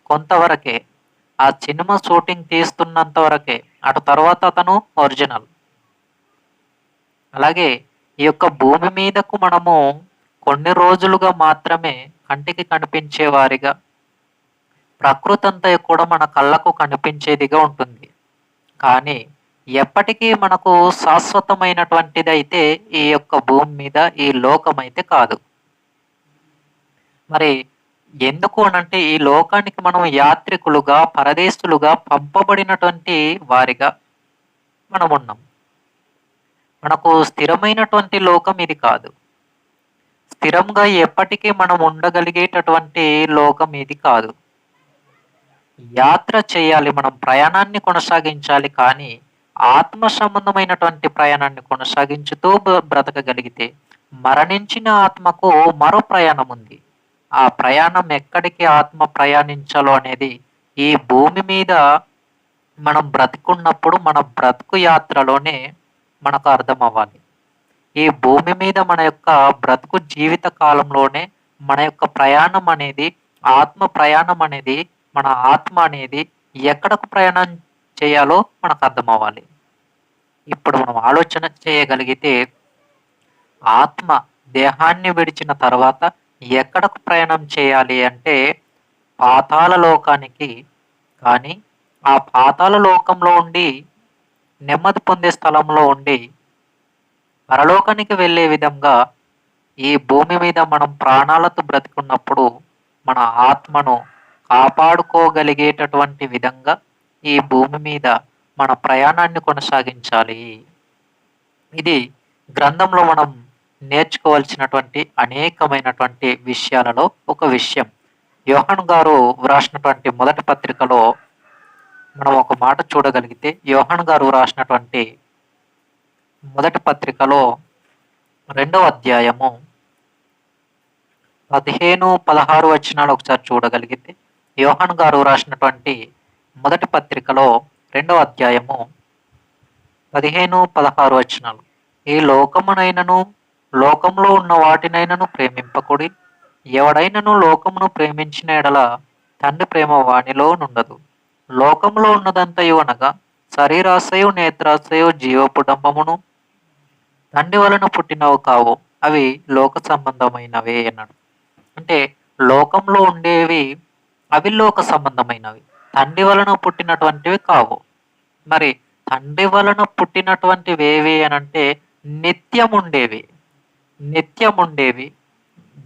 కొంతవరకే. ఆ సినిమా షూటింగ్ తీస్తున్నంత వరకే. అటు తర్వాత అతను ఒరిజినల్. అలాగే ఈ యొక్క భూమి మీదకు మనము కొన్ని రోజులుగా మాత్రమే కంటికి కనిపించే వారిగా, ప్రకృతి అంతా కూడా మన కళ్ళకు కనిపించేదిగా ఉంటుంది. కానీ ఎప్పటికీ మనకు శాశ్వతమైనటువంటిదైతే ఈ యొక్క భూమి మీద ఈ లోకమైతే కాదు. మరి ఎందుకు అనంటే ఈ లోకానికి మనం యాత్రికులుగా, పరదేశులుగా పంపబడినటువంటి వారిగా మనమున్నాం. మనకు స్థిరమైనటువంటి లోకం ఇది కాదు. స్థిరంగా ఎప్పటికీ మనం ఉండగలిగేటటువంటి లోకం ఇది కాదు. యాత్ర చేయాలి, మనం ప్రయాణాన్ని కొనసాగించాలి. కానీ ఆత్మ సంబంధమైనటువంటి ప్రయాణాన్ని కొనసాగించుతూ బ్రతకగలిగితే మరణించిన ఆత్మకు మరో ప్రయాణం ఉంది. ఆ ప్రయాణం ఎక్కడికి ఆత్మ ప్రయాణించాలో అనేది ఈ భూమి మీద మనం బ్రతికున్నప్పుడు మన బ్రతుకు యాత్రలోనే మనకు అర్థం అవ్వాలి. ఈ భూమి మీద మన యొక్క బ్రతుకు జీవిత కాలంలోనే మన యొక్క ప్రయాణం అనేది, ఆత్మ ప్రయాణం అనేది, మన ఆత్మ అనేది ఎక్కడకు ప్రయాణం చేయాలో మనకు అర్థం అవ్వాలి. ఇప్పుడు మనం ఆలోచన చేయగలిగితే ఆత్మ దేహాన్ని విడిచిన తర్వాత ఎక్కడకు ప్రయాణం చేయాలి అంటే పాతాళ లోకానికి. కానీ ఆ పాతాళ లోకంలో ఉండి నెమ్మది పొందే స్థలంలో ఉండి పరలోకానికి వెళ్ళే విధంగా ఈ భూమి మీద మనం ప్రాణాలతో బ్రతికున్నప్పుడు మన ఆత్మను కాపాడుకోగలిగేటటువంటి విధంగా ఈ భూమి మీద మన ప్రయాణాన్ని కొనసాగించాలి. ఇది గ్రంథంలో మనం నేర్చుకోవాల్సినటువంటి అనేకమైనటువంటి విషయాలలో ఒక విషయం. యోహాను గారు వ్రాసినటువంటి మొదటి పత్రికలో మనం ఒక మాట చూడగలిగితే, యోహాను గారు వ్రాసినటువంటి మొదటి పత్రికలో 2వ అధ్యాయము 15-16 వచనాలు ఒకసారి చూడగలిగితే, యోహాను గారు రాసినటువంటి మొదటి పత్రికలో 2వ అధ్యాయము 15-16 వచనాలు. ఈ లోకమునైనను లోకంలో ఉన్న వాటినైనను ప్రేమింపకుడి. ఎవడైనను లోకమును ప్రేమించిన ఎడల తండ్రి ప్రేమ వానిలో నుండదు. లోకములో ఉన్నదంతయు అనగా శరీరాశయు, నేత్రాశయు, జీవపుడంబమును తండ్రి వలన పుట్టినవి కావు, అవి లోక సంబంధమైనవే అన్నాడు. అంటే లోకంలో ఉండేవి అవి లోక సంబంధమైనవి, తండ్రి వలన పుట్టినటువంటివి కావు. మరి తండ్రి వలన పుట్టినటువంటివి ఏవి అనంటే నిత్యం ఉండేవి. నిత్యం ఉండేవి.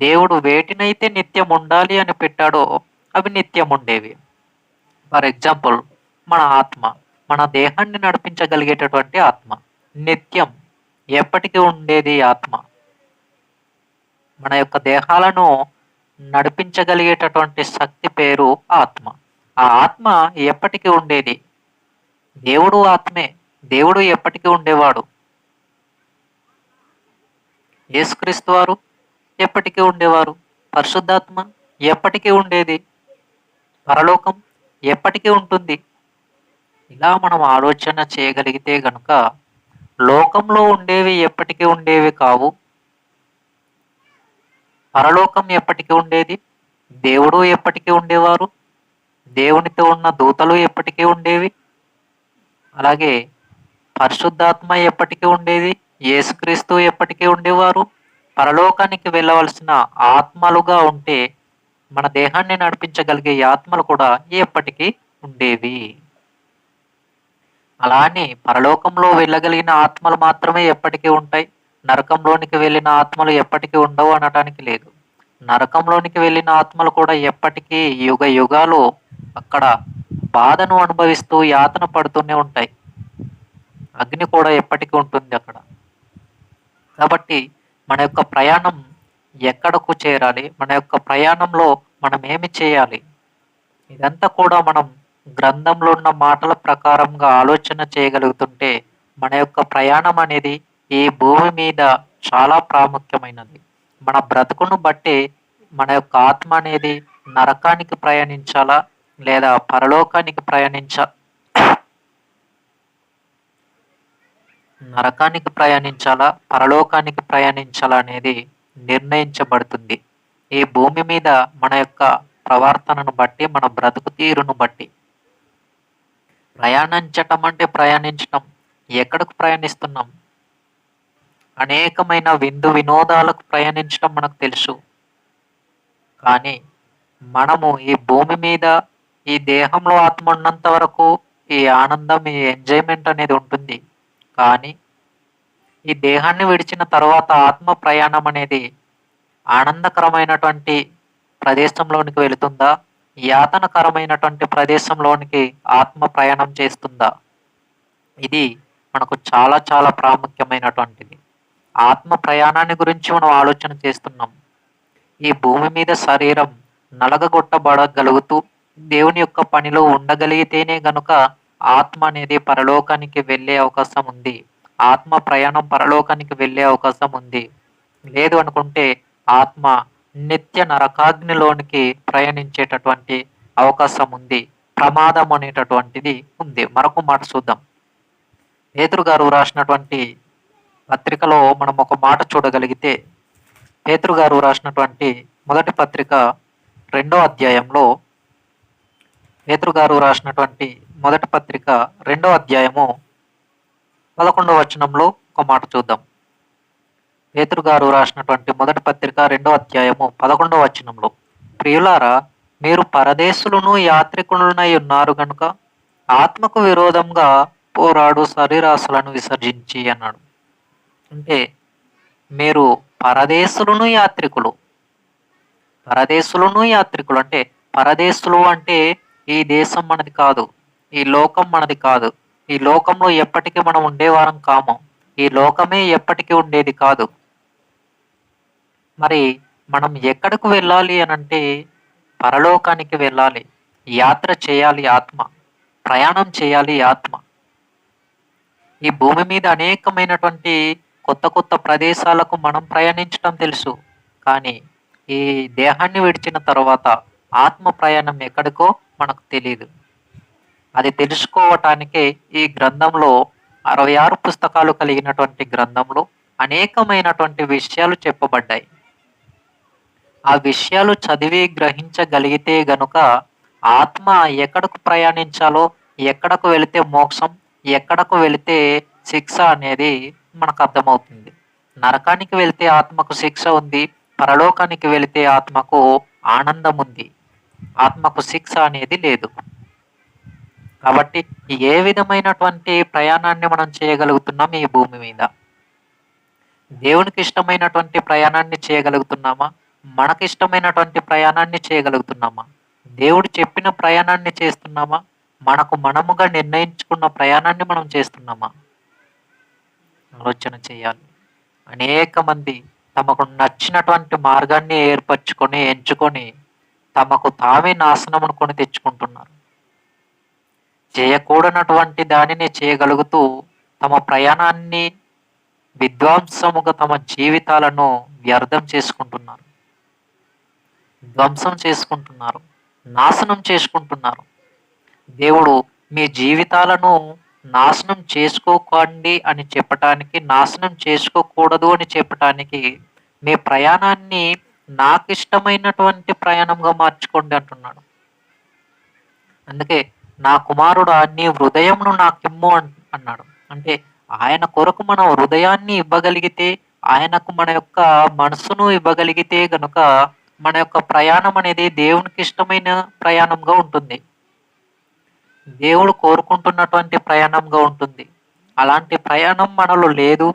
దేవుడు వేటినైతే నిత్యం ఉండాలి అని పెట్టాడో అవి నిత్యం ఉండేవి. ఫర్ ఎగ్జాంపుల్ మన ఆత్మ, మన దేహాన్ని నడిపించగలిగేటటువంటి ఆత్మ నిత్యం ఎప్పటికీ ఉండేది ఆత్మ. మన యొక్క దేహాలను నడిపించగలిగేటటువంటి శక్తి పేరు ఆత్మ. ఆ ఆత్మ ఎప్పటికీ ఉండేది. దేవుడు ఆత్మే. దేవుడు ఎప్పటికీ ఉండేవాడు. యేసుక్రీస్తు వారు ఎప్పటికీ ఉండేవారు. పరిశుద్ధాత్మ ఎప్పటికీ ఉండేది. పరలోకం ఎప్పటికీ ఉంటుంది. ఇలా మనం ఆలోచన చేయగలిగితే గనుక లోకంలో ఉండేవి ఎప్పటికీ ఉండేవి కావు. పరలోకం ఎప్పటికి ఉండేది. దేవుడు ఎప్పటికీ ఉండేవారు. దేవునితో ఉన్న దూతలు ఎప్పటికీ ఉండేవి. అలాగే పరిశుద్ధాత్మ ఎప్పటికీ ఉండేది. యేసుక్రీస్తు ఎప్పటికీ ఉండేవారు. పరలోకానికి వెళ్ళవలసిన ఆత్మలుగా ఉంటే మన దేహాన్ని నడిపించగలిగే ఈ ఆత్మలు కూడా ఎప్పటికీ ఉండేవి. అలానే పరలోకంలో వెళ్ళగలిగిన ఆత్మలు మాత్రమే ఎప్పటికీ ఉంటాయి. నరకంలోనికి వెళ్ళిన ఆత్మలు ఎప్పటికీ ఉండవు అనటానికి లేదు. నరకంలోనికి వెళ్ళిన ఆత్మలు కూడా ఎప్పటికీ యుగ యుగాలు అక్కడ బాధను అనుభవిస్తూ యాతన పడుతూనే ఉంటాయి. అగ్ని కూడా ఎప్పటికీ ఉంటుంది అక్కడ. కాబట్టి మన యొక్క ప్రయాణం ఎక్కడకు చేరాలి? మన యొక్క ప్రయాణంలో మనం ఏమి చేయాలి? ఇదంతా కూడా మనం గ్రంథంలో ఉన్న మాటల ప్రకారంగా ఆలోచన చేయగలుగుతుంటే మన యొక్క ప్రయాణం అనేది ఈ భూమి మీద చాలా ప్రాముఖ్యమైనది. మన బ్రతుకును బట్టే మన యొక్క ఆత్మ అనేది నరకానికి ప్రయాణించాలా లేదా పరలోకానికి నరకానికి ప్రయాణించాలా పరలోకానికి ప్రయాణించాలా అనేది నిర్ణయించబడుతుంది. ఈ భూమి మీద మన యొక్క ప్రవర్తనను బట్టి మన బ్రతుకు తీరును బట్టి. ప్రయాణించటం అంటే ప్రయాణించటం. ఎక్కడికి ప్రయాణిస్తున్నాం? అనేకమైన విందు వినోదాలకు ప్రయాణించడం మనకు తెలుసు. కానీ మనము ఈ భూమి మీద ఈ దేహంలో ఆత్మ ఉన్నంత వరకు ఈ ఆనందం, ఈ ఎంజాయ్మెంట్ అనేది ఉంటుంది. కానీ ఈ దేహాన్ని విడిచిన తర్వాత ఆత్మ ప్రయాణం అనేది ఆనందకరమైనటువంటి ప్రదేశంలోనికి వెళుతుందా? యాతనకరమైనటువంటి ప్రదేశంలోనికి ఆత్మ ప్రయాణం చేస్తుందా? ఇది మనకు చాలా చాలా ప్రాముఖ్యమైనటువంటిది. ఆత్మ ప్రయాణాన్ని గురించి మనం ఆలోచన చేస్తున్నాం. ఈ భూమి మీద శరీరం నలగగొట్టబడగలుగుతూ దేవుని యొక్క పనిలో ఉండగలిగితేనే గనుక ఆత్మ అనేది పరలోకానికి వెళ్ళే అవకాశం ఉంది. ఆత్మ ప్రయాణం పరలోకానికి వెళ్ళే అవకాశం ఉంది. లేదు అనుకుంటే ఆత్మ నిత్య నరకాగ్నిలోనికి ప్రయాణించేటటువంటి అవకాశం ఉంది. ప్రమాదం అనేటటువంటిది ఉంది. మరొక మాట చూద్దాం. పేతురు గారు రాసినటువంటి పత్రికలో మనం ఒక మాట చూడగలిగితే, పేతురు గారు రాసినటువంటి మొదటి పత్రిక 2వ అధ్యాయంలో, పేతురు గారు రాసినటువంటి మొదటి పత్రిక 2వ అధ్యాయము 11వ వచనంలో ఒక మాట చూద్దాం. పేతురు గారు రాసినటువంటి మొదటి పత్రిక 2వ అధ్యాయము 11వ వచనంలో, ప్రియులారా, మీరు పరదేశులను యాత్రికులనై ఉన్నారు గనుక ఆత్మకు విరోధంగా పోరాడు శరీరాశలను విసర్జించి అన్నాడు. అంటే మీరు పరదేశులను యాత్రికులు. పరదేశులను యాత్రికులు అంటే పరదేశులు అంటే ఈ దేశం మనది కాదు. ఈ లోకం మనది కాదు. ఈ లోకంలో ఎప్పటికీ మనం ఉండేవారం కాము. ఈ లోకమే ఎప్పటికీ ఉండేది కాదు. మరి మనం ఎక్కడికి వెళ్ళాలి అనంటే పరలోకానికి వెళ్ళాలి. యాత్ర చేయాలి ఆత్మ. ప్రయాణం చేయాలి ఆత్మ. ఈ భూమి మీద అనేకమైనటువంటి కొత్త కొత్త ప్రదేశాలకు మనం ప్రయాణించడం తెలుసు. కానీ ఈ దేహాన్ని విడిచిన తర్వాత ఆత్మ ప్రయాణం ఎక్కడికో మనకు తెలియదు. అది తెలుసుకోవటానికే ఈ గ్రంథంలో 66 పుస్తకాలు కలిగినటువంటి గ్రంథంలో అనేకమైనటువంటి విషయాలు చెప్పబడ్డాయి. ఆ విషయాలు చదివి గ్రహించగలిగితే గనుక ఆత్మ ఎక్కడకు ప్రయాణించాలో, ఎక్కడకు వెళితే మోక్షం, ఎక్కడకు వెళితే శిక్ష అనేది మనకు అర్థమవుతుంది. నరకానికి వెళితే ఆత్మకు శిక్ష ఉంది. పరలోకానికి వెళితే ఆత్మకు ఆనందం ఉంది. ఆత్మకు శిక్ష అనేది లేదు. కాబట్టి ఏ విధమైనటువంటి ప్రయాణాన్ని మనం చేయగలుగుతున్నాం ఈ భూమి మీద? దేవునికి ఇష్టమైనటువంటి ప్రయాణాన్ని చేయగలుగుతున్నామా? మనకి ఇష్టమైనటువంటి ప్రయాణాన్ని చేయగలుగుతున్నామా? దేవుడు చెప్పిన ప్రయాణాన్ని చేస్తున్నామా? మనకు మనముగా నిర్ణయించుకున్న ప్రయాణాన్ని మనం చేస్తున్నామా? ఆలోచన చేయాలి. అనేక మంది తమకు నచ్చినటువంటి మార్గాన్ని ఎంచుకొని తమకు తామే నాశనమును కొని తెచ్చుకుంటున్నారు. చేయకూడనటువంటి దానిని చేయగలుగుతూ తమ ప్రయాణాన్ని విధ్వంసముగా తమ జీవితాలను వ్యర్థం చేసుకుంటున్నారు. ధ్వంసం చేసుకుంటున్నారు. నాశనం చేసుకుంటున్నారు. దేవుడు మీ జీవితాలను నాశనం చేసుకోకండి అని చెప్పటానికి, నాశనం చేసుకోకూడదు అని చెప్పటానికి, మీ ప్రయాణాన్ని నాకిష్టమైనటువంటి ప్రయాణంగా మార్చుకోండి అంటున్నాడు. అందుకే నా కుమారుడా నీ హృదయంను నాకిమ్ము అన్నాడు. అంటే ఆయన కొరకు మనం హృదయాన్ని ఇవ్వగలిగితే, ఆయనకు మన యొక్క మనసును ఇవ్వగలిగితే గనుక మన యొక్క ప్రయాణం అనేది దేవునికి ఇష్టమైన ప్రయాణంగా ఉంటుంది. దేవుడు కోరుకుంటున్నటువంటి ప్రయాణంగా ఉంటుంది. అలాంటి ప్రయాణం మనలో లేదు.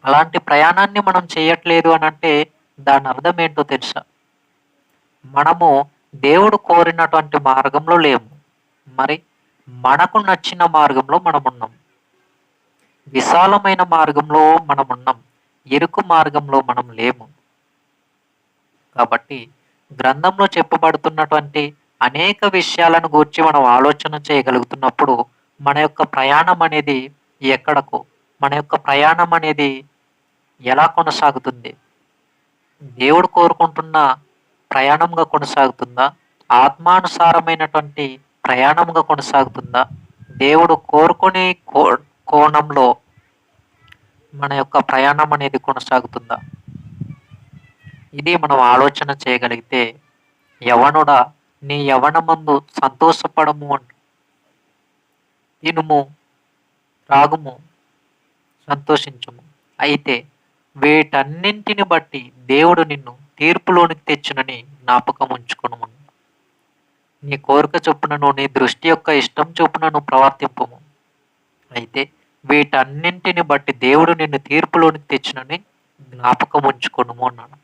అలాంటి ప్రయాణాన్ని మనం చేయట్లేదు అనంటే దాని అర్థం ఏంటో తెలుసా? మనము దేవుడు కోరినటువంటి మార్గంలో లేము. మరి మనకు నచ్చిన మార్గంలో మనమున్నాం. విశాలమైన మార్గంలో మనమున్నాం. ఇరుకు మార్గంలో మనం లేము. కాబట్టి గ్రంథంలో చెప్పబడుతున్నటువంటి అనేక విషయాలను గూర్చి మనం ఆలోచన చేయగలుగుతున్నప్పుడు మన యొక్క ప్రయాణం అనేది ఎక్కడకు, మన యొక్క ప్రయాణం అనేది ఎలా కొనసాగుతుంది? దేవుడు కోరుకుంటున్న ప్రయాణంగా కొనసాగుతుందా? ఆత్మానుసారమైనటువంటి ప్రయాణంగా కొనసాగుతుందా? దేవుడు కోరుకునే కోణంలో మన యొక్క ప్రయాణం అనేది కొనసాగుతుందా? ఇది మనం ఆలోచన చేయగలిగితే, యవనుడా నీ యవనమందు సంతోషపడము అంటూ తినుము, త్రాగుము, సంతోషించుము. అయితే వీటన్నింటిని బట్టి దేవుడు నిన్ను తీర్పులోనికి తెచ్చునని జ్ఞాపకం ఉంచుకొనుము. నీ కోరిక చొప్పునను, నీ దృష్టి యొక్క ఇష్టం చొప్పునను ప్రవర్తింపుము. అయితే వీటన్నింటిని బట్టి దేవుడు నిన్ను తీర్పులోనికి తెచ్చునని జ్ఞాపకం ఉంచుకొనుము అన్నాడు.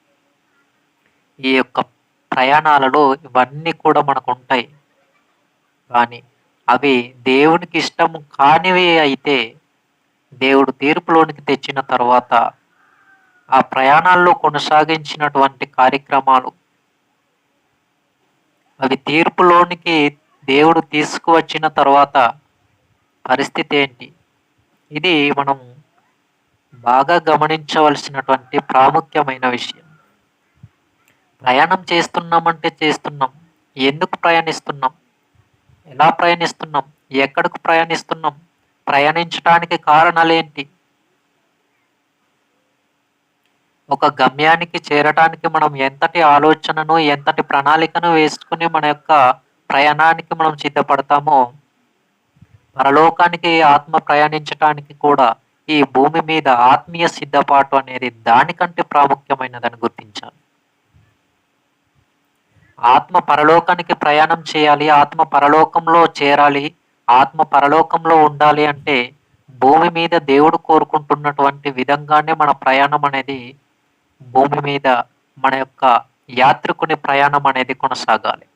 ఈ యొక్క ప్రయాణాలలో ఇవన్నీ కూడా మనకు ఉంటాయి. కానీ అవి దేవునికి ఇష్టం కానివి అయితే దేవుడు తీర్పులోనికి తెచ్చిన తర్వాత ఆ ప్రయాణాల్లో కొనసాగించినటువంటి కార్యక్రమాలు అవి తీర్పులోనికి దేవుడు తీసుకువచ్చిన తర్వాత పరిస్థితి ఏంటి? ఇది మనం బాగా గమనించవలసినటువంటి ప్రాముఖ్యమైన విషయం. ప్రయాణం చేస్తున్నామంటే చేస్తున్నాం. ఎందుకు ప్రయాణిస్తున్నాం? ఎలా ప్రయాణిస్తున్నాం? ఎక్కడికి ప్రయాణిస్తున్నాం? ప్రయాణించడానికి కారణాలేంటి? ఒక గమ్యానికి చేరటానికి మనం ఎంతటి ఆలోచనను, ఎంతటి ప్రణాళికను వేసుకుని మన యొక్క ప్రయాణానికి మనం సిద్ధపడతామో, పరలోకానికి ఆత్మ ప్రయాణించటానికి కూడా ఈ భూమి మీద ఆత్మీయ సిద్ధపాటు అనేది దానికంటే ప్రాముఖ్యమైనదని గుర్తించాలి. ఆత్మ పరలోకానికి ప్రయాణం చేయాలి, ఆత్మ పరలోకంలో చేరాలి, ఆత్మ పరలోకంలో ఉండాలి అంటే భూమి మీద దేవుడు కోరుకుంటున్నటువంటి విధంగానే మన ప్రయాణం అనేది భూమి మీద మన యొక్క యాత్రికుని ప్రయాణం అనేది కొనసాగాలి.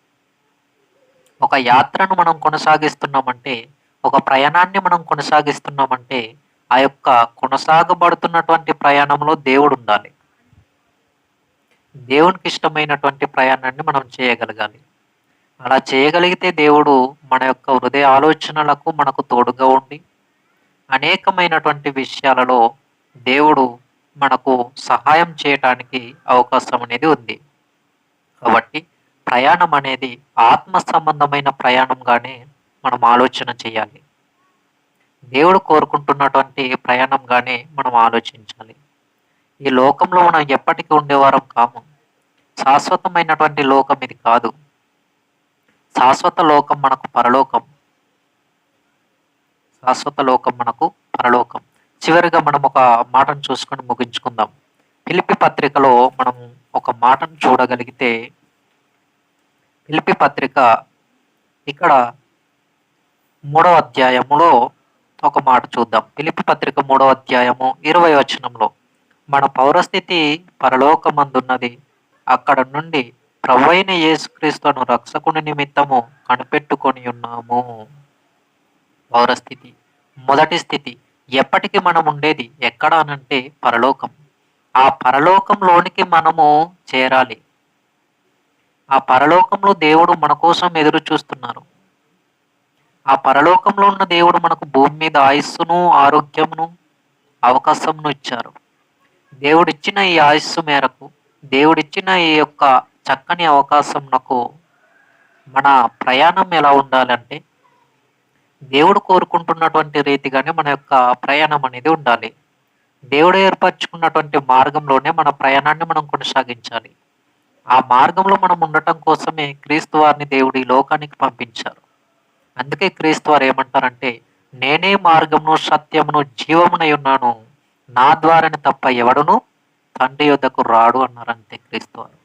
ఒక యాత్రను మనం కొనసాగిస్తున్నామంటే, ఒక ప్రయాణాన్ని మనం కొనసాగిస్తున్నామంటే ఆ యొక్క కొనసాగబడుతున్నటువంటి ప్రయాణంలో దేవుడు ఉండాలి. దేవునికి ఇష్టమైనటువంటి ప్రయాణాన్ని మనం చేయగలగాలి. అలా చేయగలిగితే దేవుడు మన యొక్క హృదయ ఆలోచనలకు మనకు తోడుగా ఉండి అనేకమైనటువంటి విషయాలలో దేవుడు మనకు సహాయం చేయటానికి అవకాశం అనేది ఉంది. కాబట్టి ప్రయాణం అనేది ఆత్మ సంబంధమైన ప్రయాణంగానే మనం ఆలోచన చేయాలి. దేవుడు కోరుకుంటున్నటువంటి ప్రయాణంగానే మనం ఆలోచించాలి. ఈ లోకంలో మనం ఎప్పటికీ ఉండేవారం కాము. శాశ్వతమైనటువంటి లోకం ఇది కాదు. శాశ్వత లోకం మనకు పరలోకం. శాశ్వత లోకం మనకు పరలోకం. చివరిగా మనం ఒక మాటను చూసుకొని ముగించుకుందాం. ఫిలిప్పీ పత్రికలో మనం ఒక మాటను చూడగలిగితే, ఫిలిప్పీ పత్రిక ఇక్కడ 3వ అధ్యాయములో ఒక మాట చూద్దాం. ఫిలిప్పీ పత్రిక 3వ అధ్యాయము 20వ వచనంలో, మన పౌరస్థితి పరలోకమందున్నది, అక్కడ నుండి ప్రభువైన యేసుక్రీస్తును రక్షకుని నిమిత్తము కనిపెట్టుకొని ఉన్నాము. పౌరస్థితి, మొదటి స్థితి. ఎప్పటికీ మనం ఉండేది ఎక్కడ అనంటే పరలోకం. ఆ పరలోకంలోనికి మనము చేరాలి. ఆ పరలోకంలో దేవుడు మన కోసం ఎదురు చూస్తున్నారు. ఆ పరలోకంలో ఉన్న దేవుడు మనకు భూమి మీద ఆయుస్సును, ఆరోగ్యమును, అవకాశమును ఇచ్చారు. దేవుడిచ్చిన ఈ ఆయుస్సు మేరకు, దేవుడిచ్చిన ఈ యొక్క చక్కని అవకాశంకు మన ప్రయాణం ఎలా ఉండాలంటే, దేవుడు కోరుకుంటున్నటువంటి రీతిగానే మన యొక్క ప్రయాణం అనేది ఉండాలి. దేవుడు ఏర్పరచుకున్నటువంటి మార్గంలోనే మన ప్రయాణాన్ని మనం కొనసాగించాలి. ఆ మార్గంలో మనం ఉండటం కోసమే క్రీస్తు వారిని దేవుడు ఈ లోకానికి పంపించారు. అందుకే క్రీస్తు వారు ఏమంటారంటే, నేనే మార్గమును, సత్యమును, జీవమునై ఉన్నాను. నా ద్వారానే తప్ప ఎవడును తండ్రి యొద్దకు రాడు అన్నారంతే క్రీస్తు వారు.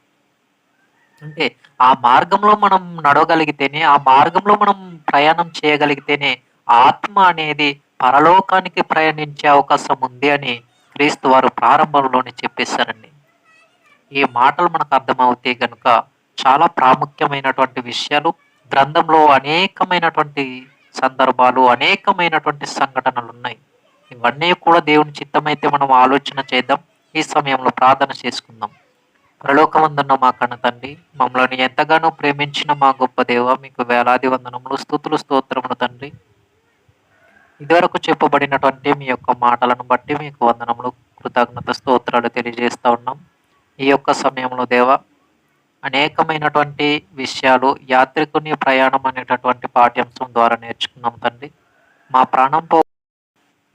అంటే ఆ మార్గంలో మనం నడవగలిగితేనే, ఆ మార్గంలో మనం ప్రయాణం చేయగలిగితేనే ఆత్మ అనేది పరలోకానికి ప్రయాణించే అవకాశం ఉంది అని క్రీస్తు వారు ప్రారంభంలోనే చెప్పేశారండి. ఈ మాటలు మనకు అర్థమవుతే గనుక చాలా ప్రాముఖ్యమైనటువంటి విషయాలు గ్రంథంలో అనేకమైనటువంటి సందర్భాలు, అనేకమైనటువంటి సంఘటనలున్నాయి. ఇవన్నీ కూడా దేవుని చిత్తమైతే మనం ఆలోచన చేద్దాం. ఈ సమయంలో ప్రార్థన చేసుకుందాం. పరలోకమందున్న మా కన్న తండ్రి, మమ్మల్ని ఎంతగానో ప్రేమించిన మా గొప్ప దేవ, మీకు వేలాది వందనములు, స్తుతులు, స్తోత్రములు తండ్రి. ఇదివరకు చెప్పబడినటువంటి మీ యొక్క మాటలను బట్టి మీకు వందనములు, కృతజ్ఞత, స్తోత్రాలు తెలియజేస్తా ఉన్నాం. ఈ యొక్క సమయంలో దేవ, అనేకమైనటువంటి విషయాలు యాత్రికుని ప్రయాణం అనేటటువంటి పాఠ్యాంశం ద్వారా నేర్చుకున్నాం తండ్రి. మా ప్రాణం పో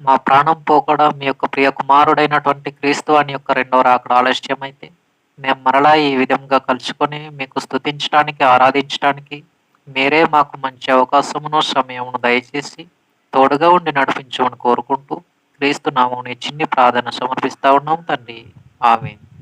మా ప్రాణం పోకడా మీ యొక్క ప్రియ కుమారుడైనటువంటి క్రీస్తు అని యొక్క రెండవ రాకడ ఆలస్యమైతే మేము మరలా ఈ విధంగా కలుసుకొని మీకు స్తుతించడానికి, ఆరాధించడానికి మీరే మాకు మంచి అవకాశమును, సమయమును దయచేసి తోడుగా ఉండి నడిపించమని కోరుకుంటూ క్రీస్తు నామమున ఈ చిన్ని ప్రార్థన సమర్పిస్తా ఉన్నాం తండ్రి. ఆమేన్.